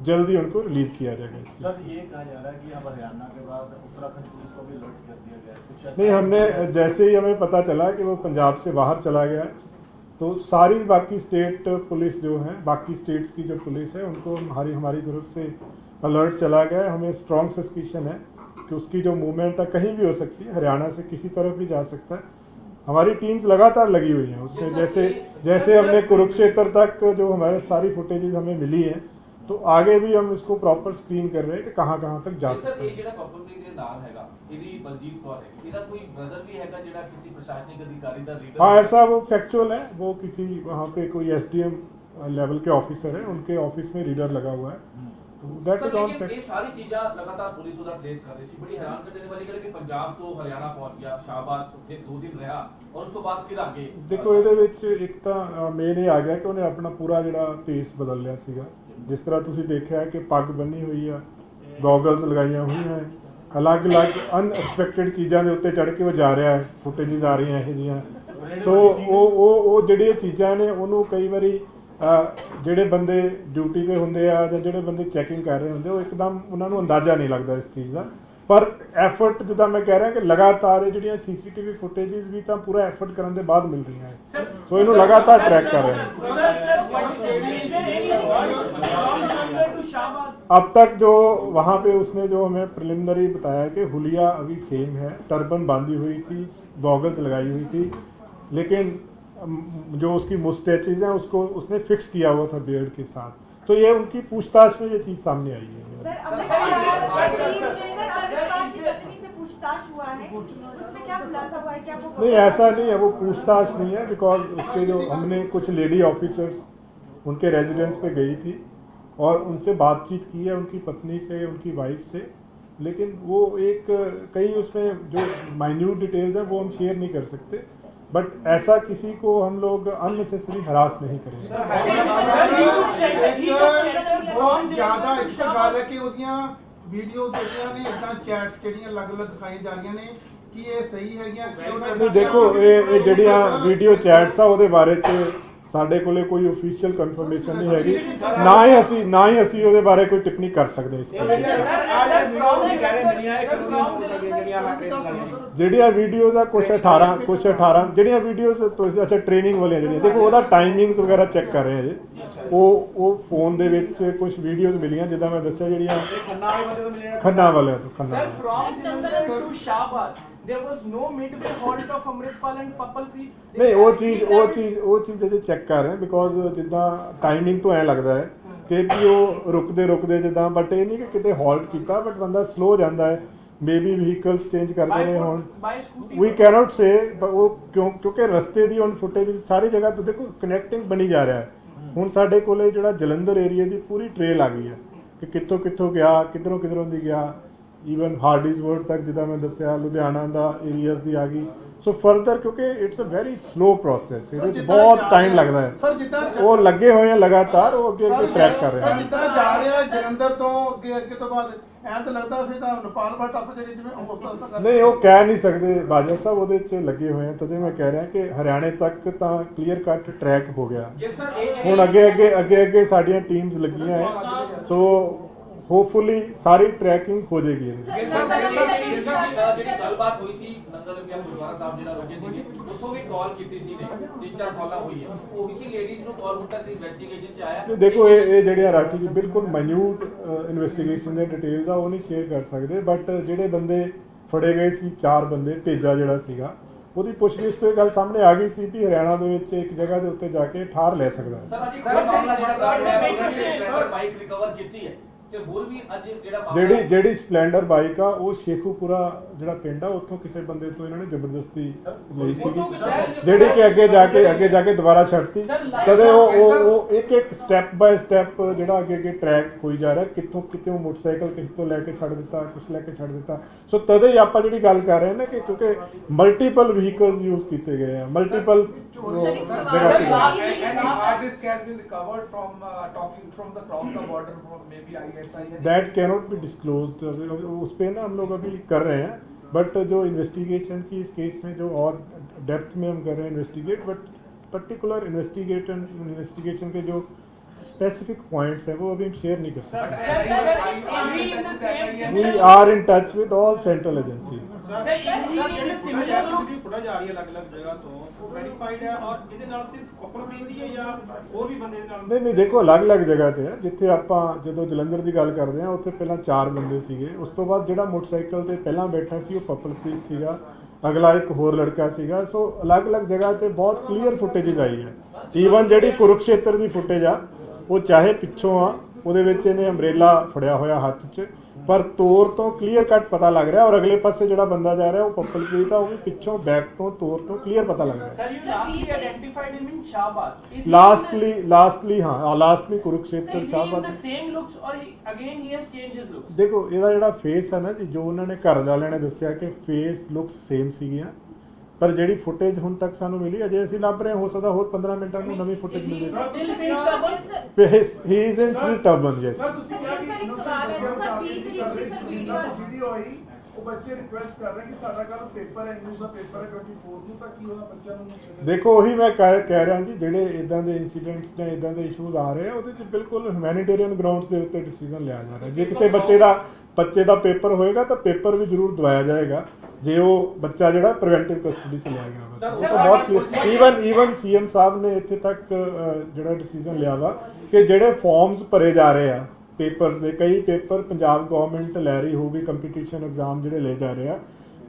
जल्दी उनको रिलीज किया जाएगा। सर ये कहा जा रहा है कि अब हरियाणा के बाद उत्तराखंड पुलिस को भी अलर्ट कर दिया गया है, कुछ ऐसा नहीं, हमने जैसे ही हमें पता चला कि वो पंजाब से बाहर चला गया है तो सारी बाकी स्टेट पुलिस जो है, बाकी स्टेट्स की जो पुलिस है, उनको हमारी तरफ से अलर्ट चला गया है। हमें स्ट्रॉन्ग सस्पिशन है कि उसकी जो मूवमेंट है कहीं भी हो सकती है, हरियाणा से किसी तरफ भी जा सकता है। हमारी टीम्स लगातार लगी हुई हैं उसमें, जैसे हमने कुरुक्षेत्र तक जो हमारे सारी फुटेजेस हमें मिली हैं, तो आगे भी हम इसको प्रॉपर स्क्रीन कर रहे हैं कि कहाँ तक जा सकते हैं। ਇਹ ਜਿਹੜਾ ਕੰਪਨੀ ਦੇ ਨਾਲ ਹੈਗਾ ਇਹਦੀ ਬਲਜੀਤ ਕੌਰ ਹੈ, ਇਹਦਾ ਕੋਈ ब्रदर भी हैगा ਜਿਹੜਾ किसी प्रशासनिक अधिकारी ਦਾ लीडर? हाँ, ऐसा वो फैक्चुअल है। वो किसी वहाँ पे कोई SDM लेवल के ऑफिसर है, उनके ऑफिस में रीडर लगा हुआ है। तो दैट इज ऑल फैक्ट। ये सारी चीज़ें लगातार पुलिस उधर ट्रेस कर रही थी। बड़ी हैरान कर देने वाली गल कि पंजाब तो हरियाणा पहुंच गया, शाहबाद फिर 2 दिन रहा और उस तो बाद फिर आगे देखो ਇਹਦੇ ਵਿੱਚ ਇੱਕ ਤਾਂ ਮੇਨ ਇਹ ਆ ਗਿਆ ਕਿ ਉਹਨੇ ਆਪਣਾ ਪੂਰਾ ਜਿਹੜਾ ਫੇਸ ਬਦਲ ਲਿਆ ਸੀਗਾ। ਜਿਸ ਤਰ੍ਹਾਂ ਤੁਸੀਂ ਦੇਖਿਆ ਕਿ ਪੱਗ ਬੰਨੀ ਹੋਈ ਆ, ਗੋਗਲਸ ਲਗਾਈਆਂ ਹੋਈਆਂ, ਅਲੱਗ-ਅਲੱਗ ਅਨਐਕਸਪੈਕਟਡ ਚੀਜ਼ਾਂ ਦੇ ਉੱਤੇ ਚੜ੍ਹ ਕੇ ਉਹ ਜਾ ਰਿਹਾ ਹੈ, ਫੁਟੇਜਸ ਆ ਰਹੀਆਂ ਇਹੋ ਜਿਹੀਆਂ। ਸੋ ਉਹ ਜਿਹੜੀਆਂ ਚੀਜ਼ਾਂ ਨੇ ਉਹਨੂੰ ਕਈ ਵਾਰੀ ਜਿਹੜੇ ਬੰਦੇ ਡਿਊਟੀ ਤੇ ਹੁੰਦੇ ਆ ਜਾਂ ਜਿਹੜੇ ਬੰਦੇ ਚੈਕਿੰਗ ਕਰ ਰਹੇ ਹੁੰਦੇ ਉਹ ਇੱਕਦਮ ਉਹਨਾਂ ਨੂੰ ਅੰਦਾਜ਼ਾ ਨਹੀਂ ਲੱਗਦਾ ਇਸ ਚੀਜ਼ ਦਾ। ਪਰ ਐਫਰਟ ਜਿੱਦਾਂ ਮੈਂ ਕਹਿ ਰਿਹਾ ਕਿ ਲਗਾਤਾਰ ਇਹ ਜਿਹੜੀਆਂ CCTV ਫੁਟੇजेस ਵੀ ਤਾਂ ਪੂਰਾ ਐਫਰਟ ਕਰਨ ਦੇ ਬਾਅਦ ਮਿਲ ਰਹੀਆਂ ਹੈ। ਸੋ ਇਹਨੂੰ ਲਗਾਤਾਰ ट्रैक कर रहे हैं। अब तक जो वहाँ पे उसने जो हमें प्रिलिमिनरी बताया कि हुलिया अभी सेम है, टर्बन बांधी हुई थी, गॉगल्स लगाई हुई थी, लेकिन जो उसकी मुस्टैचेज हैं उसको उसने फिक्स किया हुआ था बियर्ड के साथ। तो ये उनकी पूछताछ में ये चीज़ सामने आई है। नहीं, ऐसा नहीं है, वो पूछताछ नहीं है। बिकॉज उसके जो हमने कुछ लेडी ऑफिसर्स उनके रेजिडेंस पे गई थी और उनसे बातचीत की है, उनकी पत्नी से, उनकी वाइफ से, लेकिन वो एक कई उसमें जो माइन्यूट डिटेल्स हैं वो हम शेयर नहीं कर सकते। बट ऐसा किसी को हम लोग अननेसेसरी हरास नहीं करेंगे। बहुत ज़्यादा एक गल है कि ਉਹਦੀਆਂ ਵੀਡੀਓਜ਼ ਜਿਹੜੀਆਂ ਨੇ ਇਦਾਂ ਚੈਟਸ ਜਿਹੜੀਆਂ ਅਲੱਗ-ਅਲੱਗ ਦਿਖਾਈ ਜਾ ਰਹੀਆਂ ਨੇ ਕਿ ਇਹ ਸਹੀ ਹੈਗੀਆਂ ਕਿ ਉਹ नहीं, देखो ये ਜਿਹੜੀਆਂ ਵੀਡੀਓ ਚੈਟਸ ਆ ਉਹਦੇ ਬਾਰੇ ਚ ਸਾਡੇ ਕੋਲੇ ਕੋਈ ਅਫੀਸ਼ੀਅਲ ਕਨਫਰਮੇਸ਼ਨ ਨਹੀਂ ਹੈਗੀ, ਨਾ ਹੀ ਅਸੀਂ ਉਹਦੇ ਬਾਰੇ ਕੋਈ ਟਿੱਪਣੀ ਕਰ ਸਕਦੇ ਇਸ ਤੇ। ਜਿਹੜੀਆਂ ਵੀਡੀਓਜ਼ ਆ ਕੁਛ 18 ਜਿਹੜੀਆਂ ਵੀਡੀਓਜ਼ ਤੁਸੀਂ ਅੱਛਾ ਟ੍ਰੇਨਿੰਗ ਵਾਲੀਆਂ ਜਿਹੜੀਆਂ, ਦੇਖੋ ਉਹਦਾ ਟਾਈਮਿੰਗਸ ਵਗੈਰਾ ਚੈੱਕ ਕਰ ਰਹੇ ਹਾਂ ਜੀ। ਉਹ ਫੋਨ ਦੇ ਵਿੱਚ ਕੁਝ ਵੀਡੀਓਜ਼ ਮਿਲੀਆਂ ਜਿੱਦਾਂ ਮੈਂ ਦੱਸਿਆ, ਜਿਹੜੀਆਂ ਖੰਨਾ ਵਾਲਿਆਂ ਤੋਂ There was no midway halt of Amritpal and Papalpreet. ਨਹੀਂ, ਉਹ ਚੀਜ਼ ਇਹਦੇ ਚੈੱਕ ਕਰ ਰਹੇ ਬਿਕੋਜ਼ ਜਿੱਦਾਂ ਟਾਈਮਿੰਗ ਤੋਂ ਐਂ ਲੱਗਦਾ ਹੈ ਕਿ ਉਹ ਰੁਕਦੇ ਜਿੱਦਾਂ, ਬਟ ਇਹ ਨਹੀਂ ਕਿ ਕਿਤੇ ਹਾਲਟ ਕੀਤਾ, ਬਟ ਬੰਦਾ ਸਲੋ ਜਾਂਦਾ ਹੈ, ਮੇਬੀ ਵਹੀਕਲਸ ਚੇਂਜ ਕਰਦੇ ਰਹੇ ਹੋਣ, ਵੀ ਕੈਨੋਟ ਸੇ। ਉਹ ਕਿਉਂਕਿ ਰਸਤੇ ਦੀ ਹੁਣ ਫੁਟੇਜ ਸਾਰੀ ਜਗ੍ਹਾ ਤੋਂ ਦੇਖੋ ਕਨੈਕਟਿੰਗ ਬਣੀ ਜਾ ਰਿਹਾ ਹੈ। ਹੁਣ ਸਾਡੇ ਕੋਲੇ ਜਿਹੜਾ ਜਲੰਧਰ ਏਰੀਆ ਦੀ ਪੂਰੀ ਟ੍ਰੇਲ ਆ ਗਈ ਹੈ ਕਿ ਕਿੱਥੋਂ ਗਿਆ, ਕਿੱਧਰੋਂ ਦੀ ਗਿਆ, ਈਵਨ ਹਾਰਡਿਸਵਰਡ ਤੱਕ ਜਿੱਦਾਂ ਮੈਂ ਦੱਸਿਆ, ਲੁਧਿਆਣਾ ਦਾ ਏਰੀਆਜ਼ ਦੀ ਆ ਗਈ। ਸੋ ਫਰਦਰ ਕਿਉਂਕਿ it's a very slow process, ਇਹਦੇ 'ਚ ਜਿੱਦਾਂ ਬਹੁਤ ਜਾ ਟਾਈਮ ਰਿਹਾ- ਲੱਗਦਾ ਹੈ। ਸਰ ਜਿੱਦਾਂ ਉਹ ਲੱਗੇ ਹੋਏ ਆ ਲਗਾਤਾਰ, ਉਹ ਅੱਗੇ ਅੱਗੇ ਟਰੈਕ ਕਰ ਰਹੇ ਸਰ ਆ। ਜਿੱਦਾਂ ਜਾ ਰਿਹਾ ਜਲੰਧਰ ਤੋਂ ਅੱਗੇ ਤੋਂ ਬਾਅਦ ਐਂ ਤਾਂ ਲੱਗਦਾ ਫਿਰ ਤਾਂ ਨੇਪਾਲ ਵੱਲ ਟੱਪ ਜਾਏਗੀ, ਜਿਵੇਂ ਹੌਸਲਾ ਤਾਂ ਕਰ ਨਹੀਂ, ਉਹ ਕਹਿ ਨਹੀਂ ਸਕਦੇ ਬਾਜਵਾ ਸਾਹਿਬ, ਉਹਦੇ 'ਚ ਲੱਗੇ ਹੋਏ ਆ। ਤਦੇ ਮੈਂ ਕਹਿ ਰਿਹਾ ਕਿ ਹਰਿਆਣੇ ਤੱਕ ਤਾਂ ਕਲੀਅਰ ਕੱਟ ਟਰੈਕ ਹੋ ਗਿਆ। ये सर एक ਹੁਣ ਅੱਗੇ ਸਾਡੀਆਂ ਟੀਮਸ ਲੱਗੀਆਂ ਹੈ, ਸੋ ਹੋਪਫੁਲੀ ਸਾਰੀ ਟਰੈਕਿੰਗ ਹੋ ਜਾਏਗੀ ਇਹਦੀ। ਜਿਹੜੀ ਗੱਲਬਾਤ ਹੋਈ ਸੀ ਨੰਗਲ ਵਿਆਹ ਗੁਰਦੁਆਰਾ ਸਾਹਿਬ ਜਿਹੜਾ ਰੋਕੇ ਸੀਗੇ, ਉੱਥੋਂ ਵੀ ਕਾਲ ਕੀਤੀ ਸੀ ਨੇ 3-4 ਸਾਲਾਂ ਹੋਈ ਹੈ, ਉਹ ਵੀ ਸੀ ਲੇਡੀਜ਼ ਨੂੰ ਕਾਲ ਹੁੰਦਾ ਤੇ ਇਨਵੈਸਟੀਗੇਸ਼ਨ ਚ ਆਇਆ। ਨਹੀਂ, ਦੇਖੋ ਇਹ ਜਿਹੜੀਆਂ ਰਾਠੀ ਜੀ ਬਿਲਕੁਲ ਮਾਈਨਿਊਟ ਇਨਵੈਸਟੀਗੇਸ਼ਨ ਦੇ ਡਿਟੇਲਸ ਆ ਉਹ ਨਹੀਂ ਸ਼ੇਅਰ ਕਰ ਸਕਦੇ, ਬਟ ਜਿਹੜੇ ਬੰਦੇ ਫੜੇ ਗਏ ਸੀ 4 ਬੰਦੇ, ਭੇਜਾ ਜਿਹੜਾ ਸੀਗਾ ਉਹਦੀ ਪੁੱਛਗਿੱਛ ਤੋਂ ਇਹ ਗੱਲ ਸਾਹਮਣੇ ਆ ਗਈ ਸੀ ਕਿ ਹਰਿਆਣਾ ਦੇ ਵਿੱਚ ਇੱਕ ਜਗ੍ਹਾ ਦੇ ਉੱਤੇ ਜਾ ਕੇ ਠਾਰ ਲੈ ਸਕਦਾ ਹੈ। ਸਰ ਅੱਜ ਇੱਕ ਹੋਰ ਮਾਮਲਾ ਜਿਹੜਾ ਗਾਰਡ ਹੈ ਉਹਨਾਂ ਨੇ ਸਪਲੈਂਡਰ ਬਾਈਕ ਰਿਕਵਰ ਕੀਤੀ ਹੈ ਤੇ ਹੋਰ ਵੀ ਅੱਜ ਜਿਹੜਾ ਮਾਮਲਾ ਜਿਹੜੀ ਸਪਲੈਂਡਰ ਬਾਈਕ ਆ ਉਹ ਸ਼ੇਖੂਪੁਰਾ ਜਿਹੜਾ ਪਿੰਡ ਆ ਉੱਥੋਂ ਕਿਸੇ ਬੰਦੇ ਤੋਂ ਇਹਨਾਂ ਨੇ ਜ਼ਬਰਦਸਤੀ ਲਈ ਸੀਗੀ, ਜਿਹੜੀ ਕਿ ਅੱਗੇ ਜਾ ਕੇ ਦੁਬਾਰਾ ਛੱਡਤੀ। ਕਦੇ ਉਹ ਇੱਕ ਸਟੈਪ ਬਾਏ ਸਟੈਪ ਜਿਹੜਾ ਅੱਗੇ ਟਰੈਕ ਹੋਈ ਜਾ ਰਿਹਾ, ਕਿੱਥੋਂ ਮੋਟਰਸਾਈਕਲ ਕਿਸੇ ਤੋਂ ਲੈ ਕੇ ਛੱਡ ਦਿੱਤਾ, ਕੁਛ ਲੈ ਕੇ ਛੱਡ ਦਿੱਤਾ। ਸੋ ਤਦੇ ਹੀ ਆਪਾਂ ਜਿਹੜੀ ਗੱਲ ਕਰ ਰਹੇ ਹਾਂ ਨਾ ਕਿ ਕਿਉਂਕਿ ਮਲਟੀਪਲ ਵਹੀਕਲਸ ਯੂਜ਼ ਕੀਤੇ ਗਏ ਆ, ਮਲਟੀਪਲ ਜਗ੍ਹਾ ਤੇ। And if hard disk has been recovered from talking from the cross the border from maybe ISI. That cannot be disclosed, उस पे ना हम लोग अभी कर रहे हैं, बट जो इन्वेस्टिगेशन की इस केस में जो और डेप्थ में हम कर रहे हैं इन्वेस्टिगेट, बट पर्टिकुलर इन्वेस्टिगेशन के जो स्पेसिफिक पॉइंट्स हैं वो अभी हम शेयर नहीं कर सकते। We are in touch with all central agencies. Footage ਆ ਰਹੀ ਹੈ ਅਲੱਗ-ਅਲੱਗ ਜਗ੍ਹਾ ਤੋਂ, ਉਹ ਵੈਰੀਫਾਈਡ ਹੈ ਔਰ ਇਹਦੇ ਨਾਲ ਸਿਰਫ ਕਪਲ ਪੈਂਦੀ ਹੈ ਜਾਂ ਹੋਰ ਵੀ ਬੰਦੇ ਦੇ ਨਾਲ? ਨਹੀਂ ਦੇਖੋ ਅਲੱਗ-ਅਲੱਗ ਜਗ੍ਹਾ ਤੇ ਆ। ਜਿੱਥੇ ਆਪਾਂ ਜਦੋਂ ਜਲੰਧਰ ਦੀ ਗੱਲ ਕਰਦੇ ਆ ਉੱਥੇ ਪਹਿਲਾਂ 4 ਬੰਦੇ ਸੀਗੇ, ਉਸ ਤੋਂ ਬਾਅਦ ਜਿਹੜਾ ਮੋਟਰਸਾਈਕਲ ਤੇ ਪਹਿਲਾਂ ਬੈਠਾ ਸੀ ਉਹ ਪਪਲਪ੍ਰੀਤ ਸੀਗਾ, ਅਗਲਾ ਇੱਕ ਹੋਰ ਲੜਕਾ ਸੀਗਾ। ਸੋ ਅਲੱਗ-ਅਲੱਗ ਜਗ੍ਹਾ ਤੇ ਬਹੁਤ ਕਲੀਅਰ ਫੁਟੇਜ ਆਈ ਹੈ। ਈਵਨ ਜਿਹੜੀ ਕੁਰੂਕਸ਼ੇਤਰ ਦੀ ਫੁਟੇਜ ਆ ਉਹ ਚਾਹੇ ਪਿੱਛੋਂ ਆ, ਉਹਦੇ ਵਿੱਚ ਇਹਨੇ ਅੰਬਰੇਲਾ ਫੜਿਆ ਹੋਇਆ ਹੱਥ 'ਚ, ਪਰ ਤੋਰ ਤੋਂ ਕਲੀਅਰ ਕੱਟ ਪਤਾ ਲੱਗ ਰਿਹਾ। ਔਰ ਅਗਲੇ ਪਾਸੇ ਜਿਹੜਾ ਬੰਦਾ ਜਾ ਰਿਹਾ ਉਹ ਪੱਪਲਪ੍ਰੀਤ ਆ, ਉਹ ਵੀ ਪਿੱਛੋਂ ਬੈਕ ਤੋਂ ਤੋਰ ਤੋਂ ਕਲੀਅਰ ਪਤਾ ਲੱਗ ਰਿਹਾ। Sir, you lastly identified him in Shahbaz. Is he lastly Kurukshetra in the Shahabad. same looks or again he has changed his looks? ਦੇਖੋ ਇਹਦਾ ਜਿਹੜਾ ਫੇਸ ਹੈ ਨਾ ਜੀ, ਜੋ ਉਹਨਾਂ ਨੇ ਘਰ ਵਾਲਿਆਂ ਨੇ ਦੱਸਿਆ ਕਿ ਫੇਸ ਲੁੱਕਸ ਸੇਮ ਸੀਗੀਆਂ, ਪਰ ਜਿਹੜੀ ਫੁਟੇਜ ਹੁਣ ਤੱਕ ਸਾਨੂੰ ਮਿਲੀ ਅਜੇ ਅਸੀਂ ਲੱਭ ਰਹੇ ਹਾਂ, ਹੋ ਸਕਦਾ ਹੋਰ 15 ਮਿੰਟਾਂ ਨੂੰ ਨਵੀਂ ਫੁਟੇਜ ਮਿਲ ਜਾਵੇ। Still being stubborn? He is in still turban, yes. ਤੁਸੀਂ ਕਿਹਾ ਕਿ ਸਰ, ਇੱਕ ਸਵਾਲ ਹੈ, ਸਰ, 20 ਤਰੀਕ ਦੀ ਵੀਡੀਓ ਆਈ, ਉਹ ਬੱਚੇ ਰਿਕੁਐਸਟ ਕਰ ਰਹੇ ਕਿ ਸਾਡਾ ਕੱਲ ਪੇਪਰ ਹੈ, ਇੰਗਲਿਸ਼ ਦਾ ਪੇਪਰ ਹੈ 24 ਨੂੰ, ਤਾਂ ਕੀ ਹੋਣਾ ਬੱਚਿਆਂ ਨੂੰ? ਦੇਖੋ ਉਹੀ ਮੈਂ ਕਹਿ ਰਿਹਾ ਜੀ, ਜਿਹੜੇ ਇਦਾਂ ਦੇ ਇਨਸੀਡੈਂਟਸ ਜਾਂ ਇਦਾਂ ਦੇ ਇਸ਼ੂਜ਼ ਆ ਰਹੇ ਆ ਉਹਦੇ 'ਚ ਬਿਲਕੁਲ ਹਿਊਮੈਨਿਟੇਰੀਅਨ ਗਰਾਊਂਡਸ ਦੇ ਉੱਤੇ ਡਿਸੀਜਨ ਲਿਆ ਜਾ ਰਿਹਾ। ਜੇ ਕਿਸੇ ਬੱਚੇ ਦਾ ਪੇਪਰ ਹੋਏਗਾ ਤਾਂ ਪੇਪਰ ਵੀ ਜ਼ਰੂਰ ਦਵਾਇਆ ਜਾਏਗਾ, ਜੇ ਉਹ ਬੱਚਾ ਜਿਹੜਾ ਪ੍ਰੀਵੈਂਟਿਵ ਕਸਟਡੀ 'ਚ ਲਿਆ ਗਿਆ ਹੋਵੇ। ਉਹ ਤਾਂ ਬਹੁਤ ਕਲੀਅਰ, ਈਵਨ ਸੀਐਮ ਸਾਹਿਬ ਨੇ ਇੱਥੇ ਤੱਕ ਜਿਹੜਾ ਡਿਸੀਜਨ ਲਿਆ ਵਾ ਕਿ ਜਿਹੜੇ ਫਾਰਮਸ ਭਰੇ ਜਾ ਰਹੇ ਆ ਪੇਪਰਸ ਦੇ, ਕਈ ਪੇਪਰ ਪੰਜਾਬ ਗਵਰਨਮੈਂਟ ਲੈ ਰਹੀ ਹੋਊਗੀ, ਕੰਪੀਟੀਸ਼ਨ ਐਗਜ਼ਾਮ ਜਿਹੜੇ ਲੈ ਜਾ ਰਹੇ ਆ,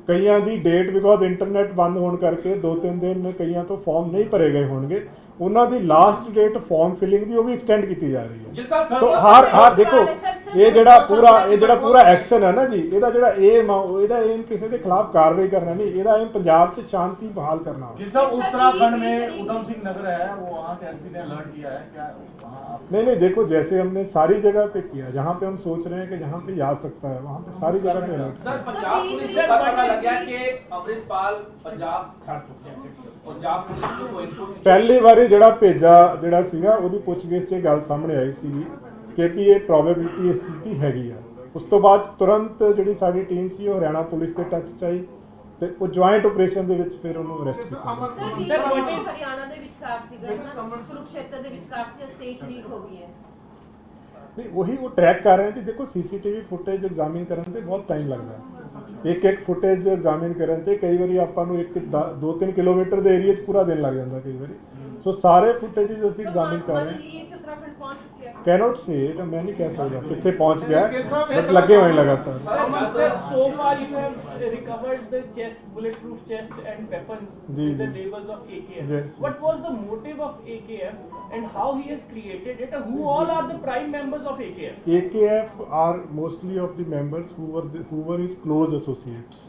ਕਈਆਂ ਦੀ ਡੇਟ ਬਿਕੋਜ਼ ਇੰਟਰਨੈਟ ਬੰਦ ਹੋਣ ਕਰਕੇ 2-3 ਦਿਨ ਕਈਆਂ ਤੋਂ ਫਾਰਮ ਨਹੀਂ ਭਰੇ ਗਏ ਹੋਣਗੇ, ਉਹਨਾਂ ਦੀ ਲਾਸਟ ਡੇਟ ਫਾਰਮ ਫਿਲਿੰਗ ਦੀ ਉਹ ਵੀ ਐਕਸਟੈਂਡ ਕੀਤੀ ਜਾ ਰਹੀ ਹੈ। ਸੋ ਹਰ ਦੇਖੋ ਇਹ ਜਿਹੜਾ ਪੂਰਾ ਐਕਸ਼ਨ ਹੈ ਨਾ ਜੀ, ਇਹਦਾ ਜਿਹੜਾ ਏਮ ਆ, ਇਹਦਾ ਏਮ ਕਿਸੇ ਦੇ ਖਿਲਾਫ ਕਾਰਵਾਈ ਕਰਨਾ ਨਹੀਂ, ਇਹਦਾ ਏਮ ਪੰਜਾਬ 'ਚ शांति बहाल करना। उत्तराखंड में उधम सिंह नगर है, वो वहाँ के एसपी ने अलर्ट किया है क्या? नहीं देखो, जैसे हमने सारी जगह पे किया, जहाँ पे हम सोच रहे हैं कि जहाँ पे आ सकता है वहाँ पे सारी जगह पे अलर्ट। सर पंजाब पुलिस से पता लग गया कि अमृतपाल पंजाब छड़ चुके हैं, पंजाब पुलिस को कोई इनपुट ਪਹਿਲੀ ਵਾਰੀ ਜਿਹੜਾ ਭੇਜਾ ਜਿਹੜਾ ਸੀਗਾ ਉਹਦੀ ਪੁੱਛਗਿੱਛ 'ਚ ਇਹ ਗੱਲ ਸਾਹਮਣੇ ਆਈ ਸੀਗੀ ਕਿ ਵੀ ਇਹ ਪ੍ਰੋਬੇਬਿਲਿਟੀ ਇਸ ਚੀਜ਼ ਦੀ ਹੈਗੀ ਆ। ਉਸ ਤੋਂ ਬਾਅਦ ਤੁਰੰਤ ਜਿਹੜੀ ਸਾਡੀ ਟੀਮ ਸੀ ਉਹ ਹਰਿਆਣਾ ਪੁਲਿਸ ਦੇ ਟੱਚ 'ਚ ਆਈ ਤੇ ਉਹ ਜੁਆਇੰਟ ਆਪਰੇਸ਼ਨ ਦੇ ਵਿੱਚ ਫਿਰ ਉਹਨੂੰ ਅਰੈਸਟ ਕੀਤਾ। ਸਰ ਹਰਿਆਣਾ ਦੇ ਵਿਚਕਾਰ ਸੀਗਾ ਨਾ, ਕੁਰੂਕਸ਼ੇਤਰ ਦੇ ਵਿਚਕਾਰ ਸੀ, ਸਟੇਜ ਲੀਕ ਹੋ ਗਈ ਹੈ। ਨਹੀਂ ਉਹੀ ਉਹ ਟਰੈਕ ਕਰ ਰਹੇ ਸੀ। ਦੇਖੋ ਸੀਸੀਟੀਵੀ ਫੁਟੇਜ ਐਗਜ਼ਾਮਿਨ ਕਰਨ ਤੇ ਬਹੁਤ ਟਾਈਮ ਲੱਗਦਾ ਹੈ। ਇੱਕ ਫੁਟੇਜ ਐਗਜ਼ਾਮਿਨ ਕਰਨ ਤੇ ਕਈ ਵਾਰੀ ਆਪਾਂ ਨੂੰ 2-3 ਕਿਲੋਮੀਟਰ ਦੇ ਏਰੀਆ 'ਚ ਪੂਰਾ ਦਿਨ ਲੱਗ ਜਾਂਦਾ ਕਈ ਵਾਰੀ। ਸੋ ਸਾਰੇ ਫੁਟੇजेस ਅਸੀਂ ਐਗਜ਼ਾਮਿਨ ਕਰ ਰਹੇ ਹਾਂ। कैनॉट से तो मैं नहीं कह सकता कितने पहुंच गया, बट लगे हुए लगातार। Sir, so far you have recovered the chest, bulletproof chest and weapons with the labels of AKF. Yes. What was the motive of AKF and how he has created it? And who all are the prime members of AKF? AKF are mostly of the members who were his close associates.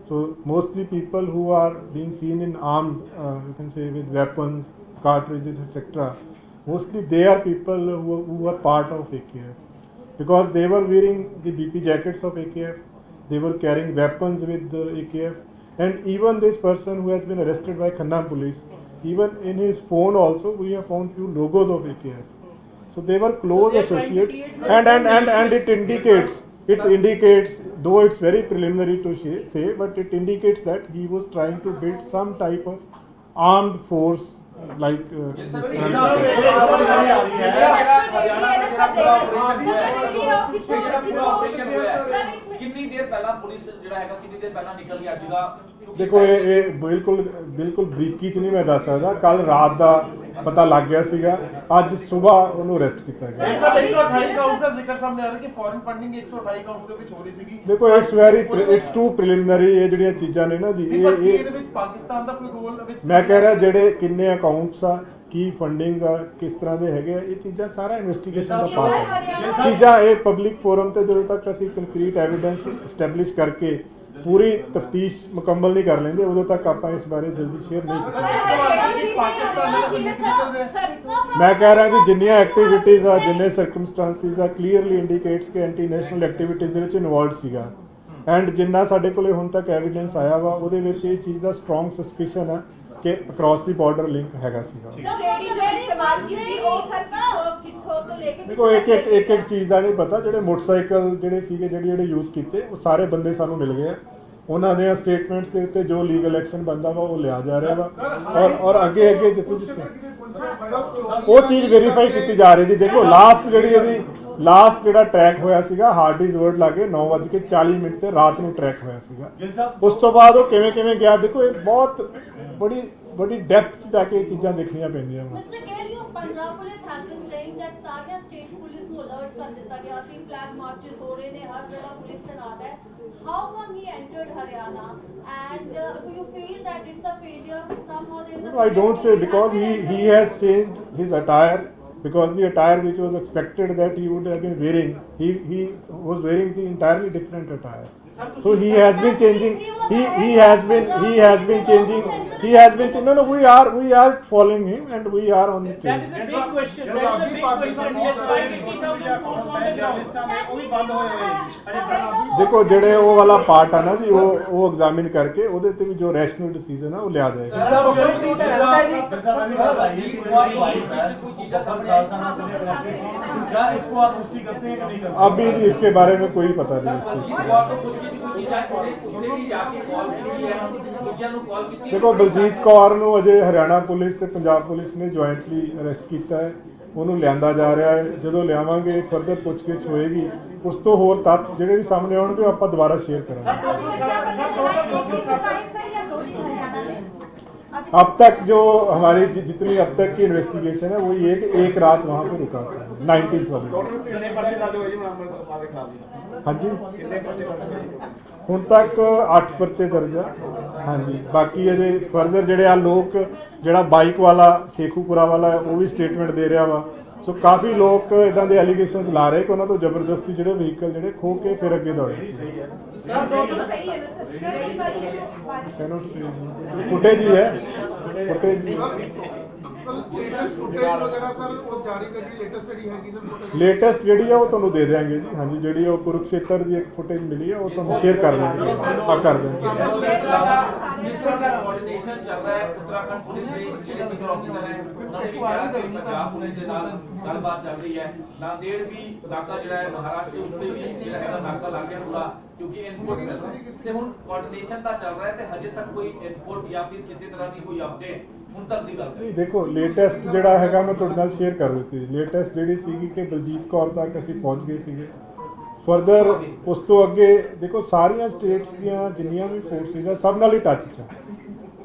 So mostly people who are being seen in armed, you can say with weapons, cartridges, etc. Mostly they are people who are part of AKF because they were wearing the BP jackets of AKF, they were carrying weapons with the AKF, and even this person who has been arrested by Khanna police, even in his phone also we have found few logos of AKF. So they were close they are trying to associates, create and it indicates, though it's very preliminary to say, but it indicates that he was trying to build some type of armed force like this. ਕਿੰਨੀ ਦੇਰ ਪਹਿਲਾਂ police ਜਿਹੜਾ ਹੈਗਾ ਕਿੰਨੀ ਦੇਰ ਪਹਿਲਾਂ ਨਿਕਲ ਗਿਆ ਸੀਗਾ ਦੇਖੋ ਇਹ ਬਿਲਕੁਲ ਬਰੀਕੀ ਚ ਨਹੀਂ ਮੈਂ ਦੱਸ ਸਕਦਾ। ਕੱਲ ਰਾਤ ਦਾ ਪਤਾ ਲੱਗ ਗਿਆ ਸੀਗਾ, ਅੱਜ ਸਵੇਰ ਉਹਨੂੰ ਅਰੈਸਟ ਕੀਤਾ ਗਿਆ। 128 ਕਾਊਂਟ ਦਾ ਜ਼ਿਕਰ ਸਾਹਮਣੇ ਆ ਰਿਹਾ ਕਿ ਫੋਰਨ ਫੰਡਿੰਗ 128 ਕਾਊਂਟ ਦੇ ਵਿੱਚ ਹੋ ਰਹੀ ਸੀਗੀ। ਦੇਖੋ ਇਟਸ ਟੂ ਪ੍ਰੀਲਿਮਿਨਰੀ, ਇਹ ਜਿਹੜੀਆਂ ਚੀਜ਼ਾਂ ਨੇ ਨਾ ਜੀ ਇਹਦੇ ਵਿੱਚ ਪਾਕਿਸਤਾਨ ਦਾ ਕੋਈ ਰੋਲ ਵਿੱਚ ਮੈਂ ਕਹਿ ਰਿਹਾ ਜਿਹੜੇ ਕਿੰਨੇ ਅਕਾਊਂਟਸ ਆ, ਕੀ ਫੰਡਿੰਗਸ ਆ, ਕਿਸ ਤਰ੍ਹਾਂ ਦੇ ਹੈਗੇ ਆ, ਇਹ ਚੀਜ਼ਾਂ ਸਾਰਾ ਇਨਵੈਸਟੀਗੇਸ਼ਨ ਦਾ ਪਾਰਟ ਹੈ। ਚੀਜ਼ਾਂ ਇਹ ਪਬਲਿਕ ਫੋਰਮ ਤੇ ਜਦੋਂ ਤੱਕ ਅਸੀਂ ਕੰਕਰੀਟ ਐਵੀਡੈਂਸ ਐਸਟੈਬਲਿਸ਼ ਕਰਕੇ ਪੂਰੀ ਤਫਤੀਸ਼ ਮੁਕੰਮਲ ਨਹੀਂ ਕਰ ਲੈਂਦੇ, ਉਦੋਂ ਤੱਕ ਆਪਾਂ ਇਸ ਬਾਰੇ ਜਲਦੀ ਸ਼ੇਅਰ ਨਹੀਂ ਕਰ ਸਕਦੇ। ਮੈਂ ਕਹਿ ਰਿਹਾ ਜੀ ਜਿੰਨੀਆਂ ਐਕਟੀਵਿਟੀਜ਼ ਆ, ਜਿੰਨੇ ਸਰਕਮਸਟੈਂਸਿਸ ਆ, ਕਲੀਅਰਲੀ ਇੰਡੀਕੇਟਸ ਕਿ ਐਂਟੀ ਨੈਸ਼ਨਲ ਐਕਟੀਵਿਟੀਜ਼ ਦੇ ਵਿੱਚ ਇਨਵੋਲਵਡ ਸੀਗਾ। ਐਂਡ ਜਿੰਨਾ ਸਾਡੇ ਕੋਲੇ ਹੁਣ ਤੱਕ ਐਵੀਡੈਂਸ ਆਇਆ ਵਾ, ਉਹਦੇ ਵਿੱਚ ਇਹ ਚੀਜ਼ ਦਾ ਸਟਰੋਂਗ ਸਸਪੀਸ਼ਨ ਆ ਕਿ ਅਕ੍ਰੋਸ ਦੀ ਬਾਰਡਰ ਲਿੰਕ ਹੈਗਾ ਸੀਗਾ। ਦੇਖੋ ਇੱਕ ਚੀਜ਼ ਦਾ ਨਹੀਂ ਪਤਾ, ਜਿਹੜੇ ਮੋਟਰਸਾਈਕਲ ਜਿਹੜੇ ਸੀਗੇ ਜਿਹੜੇ ਯੂਜ਼ ਕੀਤੇ ਉਹ ਸਾਰੇ ਬੰਦੇ ਸਾਨੂੰ ਮਿਲ ਗਏ ਆ, ਉਹਨਾਂ ਦੇ ਸਟੇਟਮੈਂਟਸ ਦੇ ਉੱਤੇ ਜੋ ਲੀਗਲ ਐਕਸ਼ਨ ਬਣਦਾ ਵਾ ਉਹ ਲਿਆ ਜਾ ਰਿਹਾ ਵਾ, ਔਰ ਅੱਗੇ ਜਿੱਥੇ ਉਹ ਚੀਜ਼ ਵੈਰੀਫਾਈ ਕੀਤੀ ਜਾ ਰਹੀ ਜੀ। ਦੇਖੋ ਲਾਸਟ ਜਿਹੜਾ ਟਰੈਕ ਹੋਇਆ ਸੀਗਾ ਹਾਰਡੀਜ਼ ਵਰਡ ਲਾਗੇ 9:40 ਤੇ ਰਾਤ ਨੂੰ ਟਰੈਕ ਹੋਇਆ ਸੀਗਾ। ਉਸ ਤੋਂ ਬਾਅਦ ਉਹ ਕਿਵੇਂ ਗਿਆ, ਦੇਖੋ ਇਹ ਬਹੁਤ ਬੜੀ ਡੈਪਥ 'ਚ ਜਾ ਕੇ ਇਹ ਚੀਜ਼ਾਂ ਦੇਖਣੀਆਂ ਪੈਂਦੀਆਂ ਵਾ। Punjab police has been saying that ਸਾਰੀਆਂ ਸਟੇਟ ਪੁਲਿਸ ਨੂੰ ਅਲਰਟ ਕਰ ਦਿੱਤਾ ਗਿਆ ਸੀ, ਫਲੈਗ ਮਾਰਚਸ ਹੋ ਰਹੇ ਨੇ, ਹਰ ਜਗ੍ਹਾ ਪੁਲਿਸ ਤੈਨਾਤ ਹੈ। How come he entered Haryana and do you feel that it's a failure somehow there is I don't say, because he has changed his attire, because the attire which was expected that he would have been wearing, he was wearing the entirely different attire. So he has been changing. He has been changing. No, we are following him and we are on the That change. is a big question. That is a big question. Yes, 580,000 force on the ground. ਉਹ ਵੀ ਬੰਦ ਹੋਏ ਹੋਏ ਜੀ। ਦੇਖੋ ਜਿਹੜੇ ਉਹ ਵਾਲਾ part ਆ ਨਾ ਜੀ, ਉਹ ਐਗਜ਼ਾਮਿਨ ਕਰਕੇ ਉਹਦੇ ਤੇ ਵੀ ਜੋ ਰੈਸ਼ਨਲ ਡਿਸੀਜਨ ਆ ਉਹ ਲਿਆ ਜਾਏਗਾ। इसको आप पुष्टि करते हैं कि नहीं करते? अभी भी इसके बारे में कोई पता नहीं। ਦੇਖੋ ਬਲਜੀਤ ਕੌਰ ਨੂੰ ਅਜੇ ਹਰਿਆਣਾ ਪੁਲਿਸ ਤੇ ਪੰਜਾਬ ਪੁਲਿਸ ਨੇ ਜੁਆਇੰਟਲੀ ਅਰੈਸਟ ਕੀਤਾ ਹੈ, ਉਹਨੂੰ ਲਿਆਂਦਾ ਜਾ ਰਿਹਾ ਹੈ। ਜਦੋਂ ਲਿਆਵਾਂਗੇ ਫਰਦਰ ਪੁੱਛਗਿੱਛ ਹੋਏਗੀ, ਉਸ ਤੋਂ ਹੋਰ ਤੱਥ ਜਿਹੜੇ ਵੀ ਸਾਹਮਣੇ ਆਉਣਗੇ ਉਹ ਆਪਾਂ ਦੁਬਾਰਾ ਸ਼ੇਅਰ ਕਰਾਂਗੇ। अब तक जो हमारी जितनी अब तक की इन्वेस्टिगेशन है वो ये कि एक रात वहाँ पे रुका था 19th वाले। हाँ जी, ਹੁਣ ਤੱਕ 8 ਪਰਚੇ ਦਰਜ ਆ। ਹਾਂਜੀ, ਬਾਕੀ ਅਜੇ ਫਰਦਰ ਜਿਹੜੇ ਆ ਲੋਕ, ਜਿਹੜਾ ਬਾਈਕ ਵਾਲਾ ਸ਼ੇਖੂਪੁਰਾ ਵਾਲਾ ਉਹ ਵੀ ਸਟੇਟਮੈਂਟ ਦੇ ਰਿਹਾ ਵਾ। ਸੋ ਕਾਫੀ ਲੋਕ ਇਦਾਂ ਦੇ ਐਲੀਗੇਸ਼ਨਸ ਲਾ ਰਹੇ ਕਿ ਉਹਨਾਂ ਤੋਂ ਜ਼ਬਰਦਸਤੀ ਜਿਹੜੇ ਵਹੀਕਲ ਜਿਹੜੇ ਖੋਹ ਕੇ ਫਿਰ ਅੱਗੇ ਦੌੜੇ ਸੀ। ਫੁਟੇਜ ਹੀ ਹੈ, ਫੁਟੇਜ ਲੇਟੈਸਟ ਜਿਹੜੀ ਆ ਉਹ ਤੁਹਾਨੂੰ ਦੇ ਦਿਆਂਗੇ ਜੀ। ਹਾਂਜੀ, ਜਿਹੜੀ ਉਹ ਕੁਰੂਕਸ਼ੇਤਰ ਦੀ ਇੱਕ ਫੁਟੇਜ ਮਿਲੀ ਹੈ ਉਹ ਤੁਹਾਨੂੰ ਸ਼ੇਅਰ ਕਰ ਦਾਂਗੇ। ਆ ਕਰ ਦਾਂਗੇ। ਕੋਆਰਡੀਨੇਸ਼ਨ ਚੱਲ ਰਿਹਾ ਹੈ ਉੱਤਰਾਖੰਡ ਪੁਲਿਸ ਦੇ ਜਿਹੜੇ ਸਿਕਰ ਆਫੀਸਰ ਹੈ ਉਹਨਾਂ ਨੇ ਵੀ ਕਿਹਾ ਕਿ ਪੰਜਾਬ ਪੁਲਿਸ ਦੇ ਨਾਲ ਗੱਲਬਾਤ ਚੱਲ ਰਹੀ ਹੈ। ਨਾਂਦੇੜ ਵੀ ਨਾਕਾ ਜਿਹੜਾ ਹੈ ਮਹਾਰਾਸ਼ਟਰ ਉੱਤੇ ਵੀ ਜਿਹੜਾ ਹੈਗਾ ਨਾਕਾ ਲੱਗ ਗਿਆ ਪੂਰਾ, ਕਿਉਂਕਿ ਇਨਪੁਟ ਤੇ ਹੁਣ ਕੋਆਰਡੀਨੇਸ਼ਨ ਤਾਂ ਚੱਲ ਰਿਹਾ ਹੈ ਤੇ ਹਜੇ ਤੱਕ ਕੋਈ ਇਨਪੁਟ ਜਾਂ ਫਿਰ ਕਿਸੇ ਤਰ੍ਹਾਂ ਦੀ ਕੋਈ ਅਪਡੇਟ ਹੁਣ ਤੱਕ ਦੀ ਗੱਲ ਨਹੀਂ। ਦੇਖੋ ਲੇਟੈਸਟ ਜਿਹੜਾ ਹੈਗਾ ਮੈਂ ਤੁਹਾਡੇ ਨਾਲ ਸ਼ੇਅਰ ਕਰ ਦਿੱਤੀ। ਲੇਟੈਸਟ ਜਿਹੜੀ ਸੀਗੀ ਕਿ ਬਲਜੀਤ ਕੌਰ ਤੱਕ ਅਸੀਂ ਪਹੁੰਚ ਗਏ ਸੀਗੇ। ਫਰਦਰ ਉਸ ਤੋਂ ਅੱਗੇ ਦੇਖੋ ਸਾਰੀਆਂ ਸਟੇਟਸ ਦੀਆਂ ਜਿੰਨੀਆਂ ਵੀ ਫੋਰਸਿਸ ਆ ਸਭ ਨਾਲ ਹੀ ਟੱਚ 'ਚ ਆ,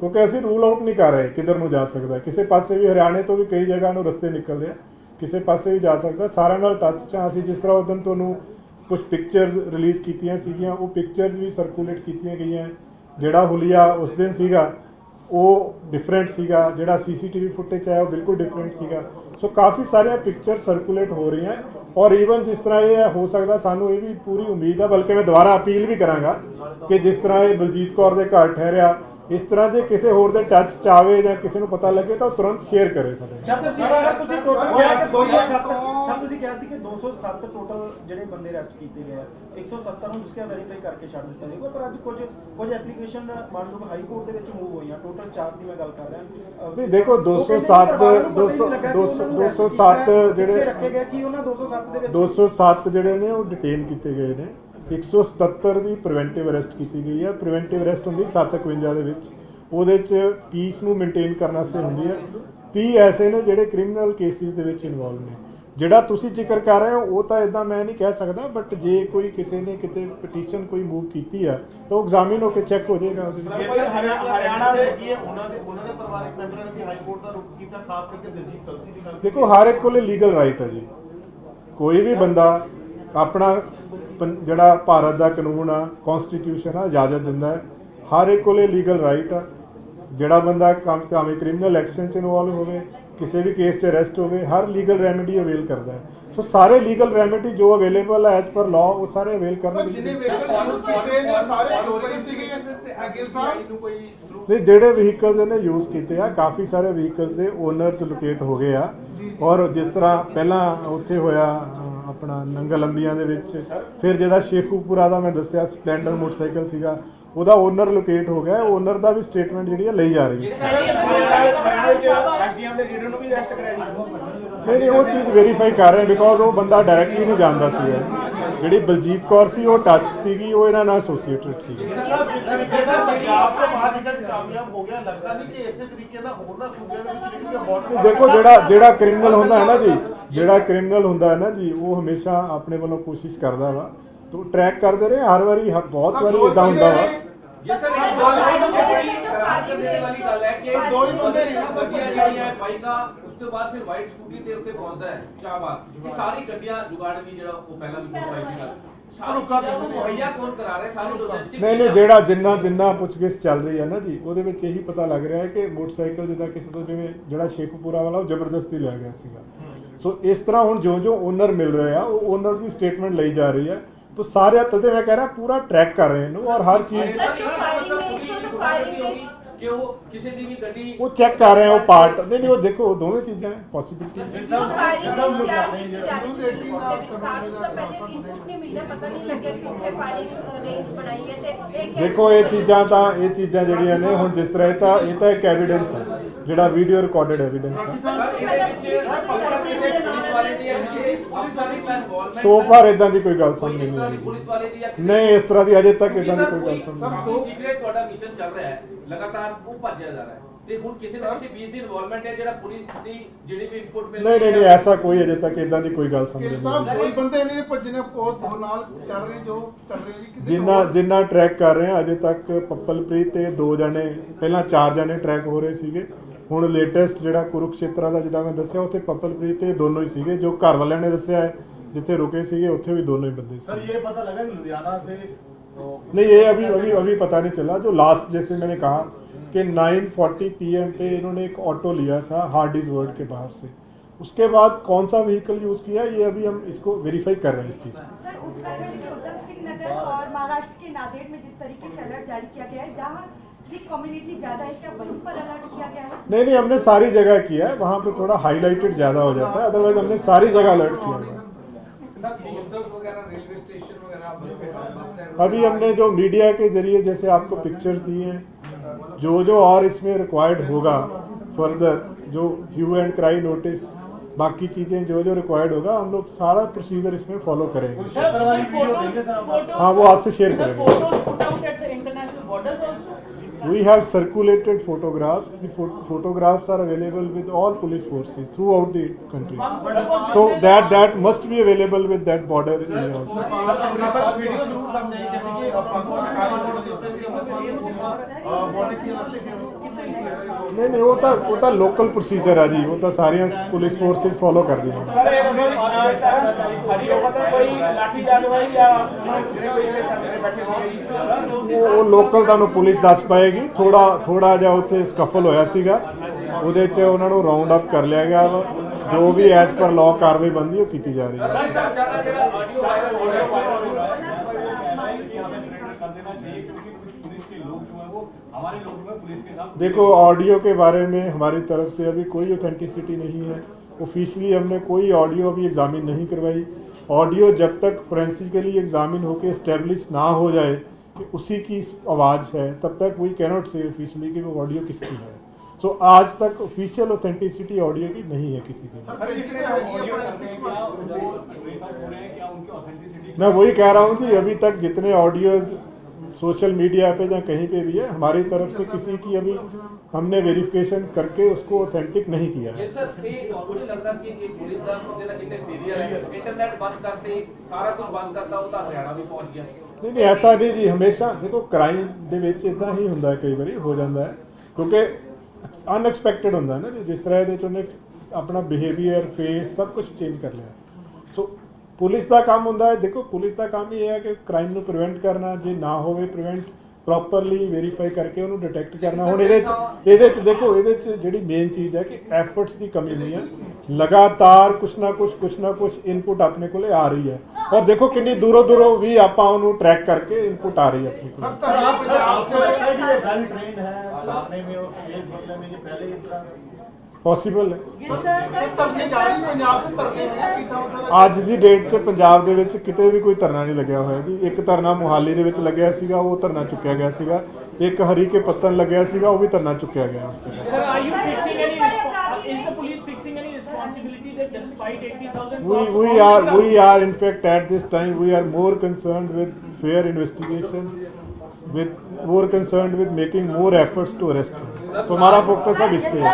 ਕਿਉਂਕਿ ਅਸੀਂ ਰੂਲ ਆਊਟ ਨਹੀਂ ਕਰ ਰਹੇ ਕਿੱਧਰ ਨੂੰ ਜਾ ਸਕਦਾ। ਕਿਸੇ ਪਾਸੇ ਵੀ ਹਰਿਆਣੇ ਤੋਂ ਵੀ ਕਈ ਜਗ੍ਹਾ ਨੂੰ ਰਸਤੇ ਨਿਕਲਦੇ ਆ, ਕਿਸੇ ਪਾਸੇ ਵੀ ਜਾ ਸਕਦਾ। ਸਾਰਿਆਂ ਨਾਲ ਟੱਚ 'ਚ ਆ ਅਸੀਂ। ਜਿਸ ਤਰ੍ਹਾਂ ਉਸ ਦਿਨ ਤੁਹਾਨੂੰ ਕੁਝ ਪਿਕਚਰਸ ਰਿਲੀਜ਼ ਕੀਤੀਆਂ ਸੀਗੀਆਂ, ਉਹ ਪਿਕਚਰਸ ਵੀ ਸਰਕੂਲੇਟ ਕੀਤੀਆਂ ਗਈਆਂ। ਜਿਹੜਾ ਹੁਲੀਆ ਉਸ ਦਿਨ ਸੀਗਾ ਉਹ ਡਿਫਰੈਂਟ ਸੀਗਾ, ਜਿਹੜਾ ਸੀਸੀਟੀਵੀ ਫੁਟੇਜ ਆਇਆ ਉਹ ਬਿਲਕੁਲ ਡਿਫਰੈਂਟ ਸੀਗਾ। ਸੋ ਕਾਫੀ ਸਾਰੀਆਂ ਪਿਕਚਰ ਸਰਕੂਲੇਟ ਹੋ ਰਹੀਆਂ ਔਰ ਈਵਨ ਜਿਸ ਤਰ੍ਹਾਂ ਇਹ ਹੋ ਸਕਦਾ, ਸਾਨੂੰ ਇਹ ਵੀ ਪੂਰੀ ਉਮੀਦ ਆ, ਬਲਕਿ ਮੈਂ ਦੁਬਾਰਾ ਅਪੀਲ ਵੀ ਕਰਾਂਗਾ ਕਿ ਜਿਸ ਤਰ੍ਹਾਂ ਇਹ ਬਲਜੀਤ ਕੌਰ ਦੇ ਘਰ ਠਹਿਰਿਆ, ਇਸ ਤਰ੍ਹਾਂ ਜੇ ਕਿਸੇ ਹੋਰ ਦੇ ਟੱਚ ਚ ਆਵੇ ਜਾਂ ਕਿਸੇ ਨੂੰ ਪਤਾ ਲੱਗੇ ਤਾਂ ਉਹ ਤੁਰੰਤ ਸ਼ੇਅਰ ਕਰੇ ਸਾਡੇ ਸਰ ਤੁਸੀਂ ਟੋਟਲ ਕਿਹਾ ਕਿ 207 ਸਰ ਤੁਸੀਂ ਕਿਹਾ ਸੀ ਕਿ 207 ਟੋਟਲ ਜਿਹੜੇ ਬੰਦੇ ਅਰੈਸਟ ਕੀਤੇ ਗਏ ਆ 170 ਨੂੰ ਤੁਸੀਂ ਵੈਰੀਫਾਈ ਕਰਕੇ ਛੱਡ ਦਿੱਤਾ ਜਾਊਗਾ ਪਰ ਅੱਜ ਕੁਝ ਐਪਲੀਕੇਸ਼ਨ ਮੰਨ ਲਓ ਹਾਈ ਕੋਰਟ ਦੇ ਵਿੱਚ ਮੂਵ ਹੋਈਆਂ ਟੋਟਲ 4 ਦੀ ਮੈਂ ਗੱਲ ਕਰ ਰਿਹਾ ਨਹੀਂ ਦੇਖੋ 207 ਜਿਹੜੇ ਰੱਖੇ ਗਏ ਕਿ ਉਹਨਾਂ 207 ਦੇ ਵਿੱਚ 207 ਜਿਹੜੇ ਨੇ ਉਹ ਡਿਟੇਨ ਕੀਤੇ ਗਏ ਨੇ 177 ਦੀ ਪ੍ਰੀਵੈਂਟਿਵ ਅਰੈਸਟ ਕੀਤੀ ਗਈ ਹੈ। ਪ੍ਰੀਵੈਂਟਿਵ ਅਰੈਸਟ ਹੁੰਦੀ 751 ਦੇ ਵਿੱਚ, ਉਹਦੇ 'ਚ ਪੀਸ ਨੂੰ ਮੇਨਟੇਨ ਕਰਨ ਵਾਸਤੇ ਹੁੰਦੀ ਹੈ। 30 ਐਸੇ ਨੇ ਜਿਹੜੇ ਕ੍ਰਿਮੀਨਲ ਕੇਸਿਸ ਦੇ ਵਿੱਚ ਇਨਵੋਲਵ ਨੇ। ਜਿਹੜਾ ਤੁਸੀਂ ਜ਼ਿਕਰ ਕਰ ਰਹੇ ਹੋ ਉਹ ਤਾਂ ਇਦਾਂ ਮੈਂ ਨਹੀਂ ਕਹਿ ਸਕਦਾ, ਬਟ ਜੇ ਕੋਈ ਕਿਸੇ ਨੇ ਕਿਤੇ ਪਟੀਸ਼ਨ ਕੋਈ ਮੂਵ ਕੀਤੀ ਆ ਤਾਂ ਉਹ ਐਗਜ਼ਾਮਿਨ ਹੋ ਕੇ ਚੈੱਕ ਹੋ ਜਾਏਗਾ ਉਹਦੇ ਵਿੱਚ। ਹਰਿਆਣਾ ਦੇ ਕੀ ਹੈ ਉਹਨਾਂ ਦੇ ਪਰਿਵਾਰਕ ਮੈਂਬਰਾਂ ਨੇ ਵੀ ਹਾਈ ਕੋਰਟ ਦਾ ਰੁਖ ਕੀਤਾ, ਖਾਸ ਕਰਕੇ ਦਿਲਜੀਤ ਕਲਸੀ ਦੀ ਗੱਲ। ਦੇਖੋ ਹਰ ਇੱਕ ਕੋਲੇ ਲੀਗਲ ਰਾਈਟ ਹੈ ਜੀ, ਕੋਈ ਵੀ ਬੰਦਾ ਆਪਣਾ ਜਿਹੜਾ ਭਾਰਤ ਦਾ ਕਾਨੂੰਨ ਆ ਕਨਸਟੀਟਿਊਸ਼ਨ ਆ ਇਜਾਜ਼ਤ ਦਿੰਦਾ ਹੈ, ਹਰ ਇੱਕ ਕੋਲੇ ਲੀਗਲ ਰਾਈਟ ਆ। ਜਿਹੜਾ ਬੰਦਾ ਭਾਵੇਂ ਕ੍ਰਿਮੀਨਲ ਐਕਸ਼ਨ 'ਚ ਇਨਵੋਲਵ ਹੋਵੇ, ਕਿਸੇ ਵੀ ਕੇਸ 'ਚ ਅਰੈਸਟ ਹੋਵੇ, ਹਰ ਲੀਗਲ ਰੈਮੇਡੀ ਅਵੇਲ ਕਰਦਾ ਹੈ। ਸੋ ਸਾਰੇ ਲੀਗਲ ਰੈਮੇਡੀ ਜੋ ਅਵੇਲੇਬਲ ਹੈ ਐਜ਼ ਪਰ ਲਾਅ ਉਹ ਸਾਰੇ ਅਵੇਲ ਕਰਨ। ਜਿਹਨੇ ਵਹੀਕਲ ਯੂਜ਼ ਕੀਤੇ ਨੇ ਸਾਰੇ ਚੋਰੀ ਸੀਗੇ ਅਗਿਲ ਸਾਹਿਬ। ਨਹੀਂ, ਜਿਹੜੇ ਵਹੀਕਲਸ ਇਹਨੇ ਯੂਜ਼ ਕੀਤੇ ਆ ਕਾਫੀ ਸਾਰੇ ਵਹੀਕਲਸ ਦੇ ਓਨਰਸ ਲੋਕੇਟ ਹੋ ਗਏ ਆ। ਔਰ ਜਿਸ ਤਰ੍ਹਾਂ ਪਹਿਲਾਂ ਉੱਥੇ ਹੋਇਆ ਆਪਣਾ ਨੰਗਲ ਅੰਬੀਆਂ ਦੇ ਵਿੱਚ, ਫਿਰ ਜਿਹਦਾ ਸ਼ੇਖੂਪੁਰਾ ਦਾ ਮੈਂ ਦੱਸਿਆ ਸਪਲੈਂਡਰ ਮੋਟਰਸਾਈਕਲ ਸੀਗਾ, ਉਹਦਾ ਓਨਰ ਲੋਕੇਟ ਹੋ ਗਿਆ। ਓਨਰ ਦਾ ਵੀ ਸਟੇਟਮੈਂਟ ਜਿਹੜੀ ਹੈ ਲਈ ਜਾ ਰਹੀ ਹੈ। ਨਹੀਂ ਉਹ ਚੀਜ਼ ਵੈਰੀਫਾਈ ਕਰ ਰਹੇ ਬਿਕੋਜ਼ ਉਹ ਬੰਦਾ ਡਾਇਰੈਕਟਲੀ ਨਹੀਂ ਜਾਣਦਾ ਸੀਗਾ। ਜਿਹੜੀ ਬਲਜੀਤ ਕੌਰ ਸੀ ਉਹ ਟੱਚ ਸੀਗੀ, ਉਹ ਇਹਨਾਂ ਨਾਲ ਐਸੋਸੀਏਟਡ ਸੀ। ਪੰਜਾਬ ਤੋਂ ਬਾਹਰ ਨਿਕਲ ਕੇ ਕਾਮਯਾਬ ਹੋ ਗਿਆ, ਲੱਗਦਾ ਨਹੀਂ ਕਿ ਇਸੇ ਤਰੀਕੇ ਨਾਲ ਹੋਰ ਨਾ ਸੂਬਿਆਂ ਦੇ ਵਿੱਚ ਜਿਹੜੀਆਂ ਬਾਰਡਰ। ਦੇਖੋ ਜਿਹੜਾ ਕ੍ਰਿਮੀਨਲ ਹੁੰਦਾ ਹੈ ਨਾ ਜੀ, ਜਿਹੜਾ ਕ੍ਰਿਮੀਨਲ ਹੁੰਦਾ ਹੈ ਨਾ ਜੀ, ਉਹ ਹਮੇਸ਼ਾ ਆਪਣੇ ਵੱਲੋਂ ਕੋਸ਼ਿਸ਼ ਕਰਦਾ ਵਾ ਤੋ ਟਰੈਕ ਕਰਦੇ ਰਹੇ। ਹਰ ਵਾਰੀ ਬਹੁਤ ਵਾਰੀ ਇਦਾਂ ਹੁੰਦਾ ਵਾ। ये सर बड़ी हैरान करने वाली गल है कि दो ही बंदे ने ना सर गड्डियां ਜਿਹੜੀਆਂ ਬਾਈਕਾਂ उसके बाद फिर वाइट स्कूटी ਤੇ ਉੱਤੇ ਪਹੁੰਚਦਾ ਹੈ ਸ਼ਾਹਬਾਦ। ਇਹ ਸਾਰੀ ਗੱਡੀਆਂ ਜੁਗਾੜ ਵੀ ਜਿਹੜਾ ਉਹ ਪਹਿਲਾਂ ਵੀ ਕਰਵਾਈ ਸੀ ਗੱਲ ਸਾਰੀ ਚੀਜ਼ਾਂ ਨੂੰ ਮੁਹੱਈਆ ਕੌਣ ਕਰਾ ਰਿਹਾ, ਸਾਰੀ ਲੌਜਿਸਟਿਕ। ਨਹੀਂ ਜਿੰਨਾ ਪੁੱਛਗਿੱਛ ਚੱਲ ਰਹੀ ਹੈ ਨਾ ਜੀ, ਉਹਦੇ ਵਿੱਚ ਇਹੀ ਪਤਾ ਲੱਗ ਰਿਹਾ ਹੈ ਕਿ ਮੋਟਰਸਾਈਕਲ ਜਿੱਦਾਂ ਕਿਸੇ ਤੋਂ ਜਿਵੇਂ ਜਿਹੜਾ ਸ਼ੇਖੂਪੁਰਾ ਵਾਲਾ ਉਹ ਜ਼ਬਰਦਸਤੀ ਲਿਆ ਗਿਆ ਸੀਗਾ। ਸੋ ਇਸ ਤਰ੍ਹਾਂ ਹੁਣ ਜੋ ਓਨਰ ਮਿਲ ਰਹੇ ਆ ਉਹ ਓਨਰ ਦੀ ਸਟੇਟਮੈਂਟ ਲਈ ਜਾ ਰਹੀ ਹੈ। तो सारे तदे मैं कह रहा पूरा ट्रैक कर रहे हैं और हर चीज वो चेक कर रहे हैं, वो पार्ट नहीं वो देखो दोनों चीजें हैं पॉसिबिलिटी। देखो ये चीज़ां ਜਿਹੜੀਆਂ ਨੇ ਹੁਣ ਜਿਸ ਤਰ੍ਹਾਂ ਇਹ ਤਾਂ ਇੱਕ ਐਵੀਡੈਂਸ ਹੈ, ਜਿਹੜਾ ਵੀਡੀਓ ਰਿਕਾਰਡਡ ਐਵੀਡੈਂਸ ਹੈ। ਸੋ ਫਾਰ ਇਦਾਂ ਦੀ ਕੋਈ ਗੱਲ ਸਾਹਮਣੇ ਨਹੀਂ ਆਈ। ਨਹੀਂ ਇਸ ਤਰ੍ਹਾਂ ਦੀ ਅਜੇ ਤੱਕ ਇਦਾਂ ਦੀ ਕੋਈ ਗੱਲ ਸਾਹਮਣੇ ਨਹੀਂ ਆਈ। ਸੀਕ੍ਰੇਟ ਤੁਹਾਡਾ ਮਿਸ਼ਨ ਚੱਲ ਰਿਹਾ ਹੈ ਲਗਾਤਾਰ, ਉਹ ਭੱਜਿਆ ਜਾ ਰਿਹਾ ਹੈ ਤੇ ਹੁਣ ਕਿਸੇ ਨਾ ਕਿਸੇ 20 ਦੀ ਇਨਵੋਲਵਮੈਂਟ ਹੈ ਜਿਹੜਾ ਪੁਲਿਸ ਦੀ ਜਿਹੜੀ ਵੀ ਇਨਪੁਟ ਮਿਲ ਰਹੀ ਹੈ। ਨਹੀਂ ਐਸਾ ਕੋਈ ਅਜੇ ਤੱਕ ਇਦਾਂ ਦੀ ਕੋਈ ਗੱਲ ਸਾਹਮਣੇ ਨਹੀਂ ਆਈ। ਕੋਈ ਬੰਦੇ ਨੇ ਭੱਜਣੇ ਬਹੁਤ ਨਾਲ ਕਰ ਰਹੇ ਜੋ ਕਰ ਰਹੇ ਜੀ। ਜਿੰਨਾ ਟਰੈਕ ਕਰ ਰਹੇ ਆ ਅਜੇ ਤੱਕ ਪੱਪਲਪ੍ਰੀਤ ਤੇ 2 ਜਣੇ, ਪਹਿਲਾਂ 4 ਜਣੇ ਟਰੈਕ ਹੋ ਰਹੇ ਸੀਗੇ। ਹੁਣ ਲੇਟੈਸਟ ਜਿਹੜਾ ਕੁਰੂਕਸ਼ੇਤਰਾ ਦਾ ਜਿੱਦਾਂ ਮੈਂ ਦੱਸਿਆ ਉੱਥੇ ਪੱਪਲਪ੍ਰੀਤ ਤੇ ਦੋਨੋਂ ਹੀ ਸੀਗੇ। ਜੋ ਘਰ ਵਾਲਿਆਂ ਨੇ ਦੱਸਿਆ ਹੈ ਜਿੱਥੇ ਰੁਕੇ ਸੀਗੇ ਉੱਥੇ भी दोनों ही बंदे। सर ये पता लगा कि लुधियाना से नहीं ये अभी पता नहीं चला। जो लास्ट जैसे मैंने कहा कि 9:40 PM पे इन्होंने एक ऑटो लिया था हार्डीज वर्ल्ड के बाहर से, उसके बाद कौन सा व्हीकल यूज़ किया ये अभी हम इसको वेरीफाई कर रहे हैं इस चीज़। सर उत्तराखंड के उधम सिंह नगर और महाराष्ट्र के नांदेड़ में जिस तरीके से अलर्ट जारी किया गया है, जहाँ सिख कम्युनिटी ज़्यादा है, क्या वहीं पर अलर्ट किया गया है? नहीं हमने सारी जगह किया है, वहाँ पे थोड़ा हाईलाइटेड ज़्यादा हो जाता है, अदरवाइज हमने सारी जगह अलर्ट किया है। अभी हमने जो मीडिया के जरिए जैसे आपको पिक्चर्स दी हैं, जो और इसमें रिक्वायर्ड होगा फर्दर, जो ह्यू एंड क्राई नोटिस, बाकी चीज़ें जो रिक्वायर्ड होगा हम लोग सारा प्रोसीजर इसमें फॉलो करेंगे। हाँ वो आपसे शेयर करेंगे। We have circulated photographs. The photographs are available with all police forces throughout the country. So that must be available with that border area also. नहीं वो तो लोकल प्रोसीजर है जी, वो तो सारियां पुलिस फोर्सेस फॉलो कर दी। वो लोकल ਤੁਹਾਨੂੰ ਪੁਲਿਸ ਦੱਸ ਪਾਏਗੀ। ਥੋੜਾ ਜਿਹਾ ਉੱਥੇ ਸਕਫਲ ਹੋਇਆ ਸੀਗਾ, ਉਹਦੇ 'ਚ ਉਹਨਾਂ ਨੂੰ ਰਾਉਂਡ ਅਪ ਕਰ ਲਿਆ ਗਿਆ ਵਾ। ਜੋ ਵੀ ਐਸ ਪਰ ਲਾਅ ਕਾਰਵਾਈ ਬੰਦੀ ਉਹ ਕੀਤੀ ਜਾ ਰਹੀ ਹੈ। हमारे लोग जो है वो हमारे लोग जो है देखो ऑडियो के बारे में हमारी तरफ से अभी कोई ऑथेंटिसिटी नहीं है। ऑफिशियली हमने कोई ऑडियो अभी एग्जामिन नहीं करवाई। ऑडियो जब तक फोरेंसिकली एग्जामिन होकर इस्टेब्लिश ना हो जाए कि उसी की आवाज़ है, तब तक वी कैनॉट से ऑफिशियली कि वो ऑडियो किसकी है। सो आज तक ऑफिशियल ऑथेंटिसिटी ऑडियो की नहीं है किसी की। मैं वही कह रहा हूँ कि अभी तक जितने ऑडियोज सोशल मीडिया पे या कहीं पे भी है, हमारी तरफ से किसी की अभी हमने वेरिफिकेशन करके उसको ऑथेंटिक नहीं किया है। सर ये मुझे लगता है कि पुलिस का कितने फेलियर है, इंटरनेट बंद करते सारा कुछ बंद करता वो तो हरियाणा भी पहुंच गया। नहीं ऐसा नहीं जी, हमेशा देखो क्राइम ਦੇ ਵਿੱਚ ਇਦਾਂ ਹੀ ਹੁੰਦਾ, ਕਈ ਵਾਰੀ ਹੋ ਜਾਂਦਾ ਹੈ ਕਿਉਂਕਿ ਅਨਐਕਸਪੈਕਟਡ ਹੁੰਦਾ ਹੈ ਨਾ ਜੀ। ਜਿਸ ਤਰ੍ਹਾਂ ਇਹਦੇ ਚ ਉਹਨੇ ਆਪਣਾ ਬਿਹੇਵੀਅਰ ਫੇਸ ਸਭ ਕੁਝ ਚੇਂਜ ਕਰ ਲਿਆ। ਸੋ ਪੁਲਿਸ ਦਾ ਕੰਮ ਹੁੰਦਾ ਹੈ, ਦੇਖੋ ਪੁਲਿਸ ਦਾ ਕੰਮ ਇਹ ਹੈ ਕਿ ਕ੍ਰਾਈਮ ਨੂੰ ਪ੍ਰੀਵੈਂਟ ਕਰਨਾ, ਜੇ ਨਾ ਹੋਵੇ ਪ੍ਰੀਵੈਂਟ ਪ੍ਰੋਪਰਲੀ ਵੈਰੀਫਾਈ ਕਰਕੇ ਉਹਨੂੰ ਡਿਟੈਕਟ ਕਰਨਾ। ਹੁਣ ਇਹਦੇ ਚ ਦੇਖੋ ਇਹਦੇ ਚ ਜਿਹੜੀ ਮੇਨ ਚੀਜ਼ ਹੈ ਕਿ ਐਫਰਟਸ ਦੀ ਕਮੀ ਨਹੀਂ ਹੈ, ਲਗਾਤਾਰ ਕੁਛ ਨਾ ਕੁਛ ਇਨਪੁਟ ਆਪਣੇ ਕੋਲੇ ਆ ਰਹੀ ਹੈ। ਔਰ ਦੇਖੋ ਕਿੰਨੀ ਦੂਰੋਂ ਵੀ ਆਪਾਂ ਉਹਨੂੰ ਟਰੈਕ ਕਰਕੇ ਇਨਪੁਟ ਆ ਰਹੀ ਹੈ ਆਪਣੇ ਕੋਲ। ਪੋਸੀਬਲ ਹੈ ਅੱਜ ਦੀ ਡੇਟ 'ਚ ਪੰਜਾਬ ਦੇ ਵਿੱਚ ਕਿਤੇ ਵੀ ਕੋਈ ਧਰਨਾ ਨਹੀਂ ਲੱਗਿਆ ਹੋਇਆ ਜੀ। ਇੱਕ ਧਰਨਾ ਮੁਹਾਲੀ ਦੇ ਵਿੱਚ ਲੱਗਿਆ ਸੀਗਾ, ਉਹ ਧਰਨਾ ਚੁੱਕਿਆ ਗਿਆ ਸੀਗਾ। ਇੱਕ ਹਰੀ ਕੇ ਪੱਤਨ ਲੱਗਿਆ ਸੀਗਾ, ਉਹ ਵੀ ਧਰਨਾ ਚੁੱਕਿਆ ਗਿਆ ਉਸ ਜਗ੍ਹਾ। Sir, are you fixing any? Is the police fixing any responsibility that despite 80,000? We are in fact at this time we are more concerned with fair investigation, more concerned with making more efforts to arrest him. So हमारा focus अब इस पे है।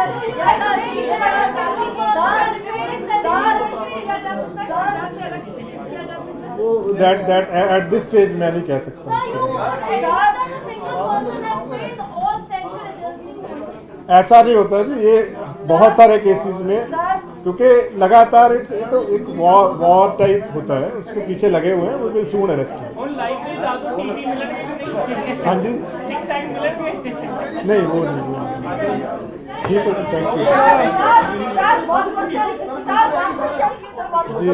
वो that at this stage मैं नहीं कह सकता। ऐसा नहीं होता जी, ये बहुत सारे केसेस में, क्योंकि लगातार ये तो एक वॉर टाइप होता है, उसके पीछे लगे हुए हैं। वो विल सून अरेस्ट। हाँ जी नहीं वो नहीं। ठीक है थैंक यू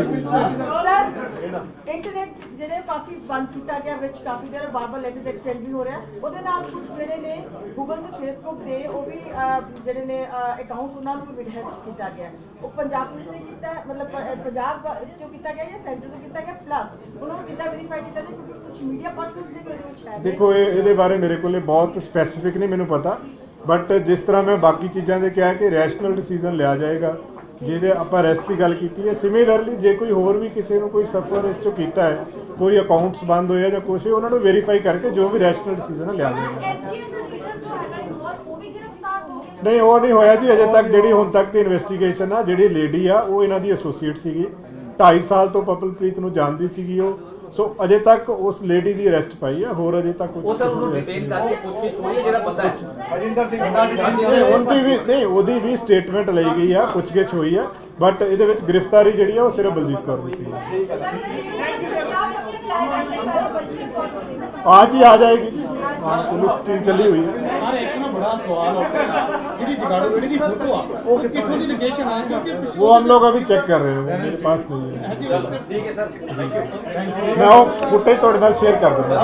जी। ਇੰਟਰਨੈਟ ਜਿਹੜੇ ਕਾਫੀ ਬੰਦ ਕੀਤਾ ਗਿਆ, ਵਿੱਚ ਕਾਫੀ ਦੇਰ ਬਾਰ-ਬਾਰ ਲੈਟਰ ਐਕਸਟੈਂਡ ਵੀ ਹੋ ਰਿਹਾ। ਉਹਦੇ ਨਾਲ ਕੁਝ ਜਿਹੜੇ ਨੇ ਗੂਗਲ ਤੇ ਫੇਸਬੁੱਕ ਦੇ ਉਹ ਵੀ ਜਿਹੜੇ ਨੇ ਅਕਾਊਂਟ ਉਹਨਾਂ ਨੂੰ ਵੀ ਵਿਡਹੈਡ ਕੀਤਾ ਗਿਆ। ਉਹ ਪੰਜਾਬ ਪੁਲਿਸ ਨੇ ਕੀਤਾ, ਮਤਲਬ ਪੰਜਾਬ ਚੋਂ ਕੀਤਾ ਗਿਆ ਜਾਂ ਸੈਂਟਰ ਤੋਂ ਕੀਤਾ ਗਿਆ, ਪਲੱਸ ਉਹਨਾਂ ਨੂੰ ਕਿੱਦਾਂ ਵੈਰੀਫਾਈ ਕੀਤਾ ਜਾਏ ਕਿਉਂਕਿ ਕੁਝ ਮੀਡੀਆ ਪਰਸਨਸ ਦੇ ਵੀ ਉਹਦੇ ਵਿੱਚ ਹੈ। ਦੇਖੋ ਇਹਦੇ ਬਾਰੇ ਮੇਰੇ ਕੋਲੇ ਬਹੁਤ ਸਪੈਸੀਫਿਕ ਨਹੀਂ ਮੈਨੂੰ ਪਤਾ, ਬਟ ਜਿਸ ਤਰ੍ਹਾਂ ਮੈਂ ਬਾਕੀ ਚੀਜ਼ਾਂ ਦੇ ਕਿਹਾ ਕਿ ਰੈਸ਼ਨਲ ਡਿਸੀਜਨ ਲਿਆ ਜਾਏਗਾ। ਜਿਹਦੇ ਆਪਾਂ ਅਰੈਸਟ ਦੀ ਗੱਲ ਕੀਤੀ ਹੈ, ਸਿਮਿਲਰਲੀ ਜੇ ਕੋਈ ਹੋਰ ਵੀ ਕਿਸੇ ਨੂੰ ਕੋਈ ਸਫਰ ਇਸ 'ਚੋਂ ਕੀਤਾ ਹੈ, ਕੋਈ ਅਕਾਊਂਟਸ ਬੰਦ ਹੋਇਆ ਜਾਂ ਕੁਛ, ਉਹਨਾਂ ਨੂੰ ਵੈਰੀਫਾਈ ਕਰਕੇ ਜੋ ਵੀ ਰੈਸ਼ਨਲ ਡਿਸੀਜਨ ਹੈ ਲਿਆ ਜਾਏਗਾ। ਨਹੀਂ ਉਹ ਨਹੀਂ ਹੋਇਆ ਜੀ ਅਜੇ ਤੱਕ। ਜਿਹੜੀ ਹੁਣ ਤੱਕ ਦੀ ਇਨਵੈਸਟੀਗੇਸ਼ਨ ਆ, ਜਿਹੜੀ ਲੇਡੀ ਆ ਉਹ ਇਹਨਾਂ ਦੀ ਐਸੋਸੀਏਟ ਸੀਗੀ, 2.5 ਸਾਲ ਤੋਂ ਪਪਲਪ੍ਰੀਤ ਨੂੰ ਜਾਣਦੀ ਸੀਗੀ ਉਹ। ਸੋ ਅਜੇ ਤੱਕ ਉਸ ਲੇਡੀ ਦੀ ਅਰੈਸਟ ਪਾਈ ਆ, ਹੋਰ ਅਜੇ ਤੱਕ ਕੁਝ ਉਹਦੀ ਵੀ ਸਟੇਟਮੈਂਟ ਲਈ ਗਈ ਆ, ਪੁੱਛਗਿੱਛ ਹੋਈ ਆ, ਬਟ ਇਹਦੇ ਵਿੱਚ ਗ੍ਰਿਫਤਾਰੀ ਜਿਹੜੀ ਆ ਉਹ ਸਿਰਫ ਬਲਜੀਤ ਕੌਰ ਦੀ ਹੈ। आज ही आ जाएगी जी, पुलिस टीम चली हुई है। वो हम लोग अभी चेक कर रहे हैं, मेरे पास नहीं है। मैं वो फुटेज थोड़े नाल शेयर कर दूँगा।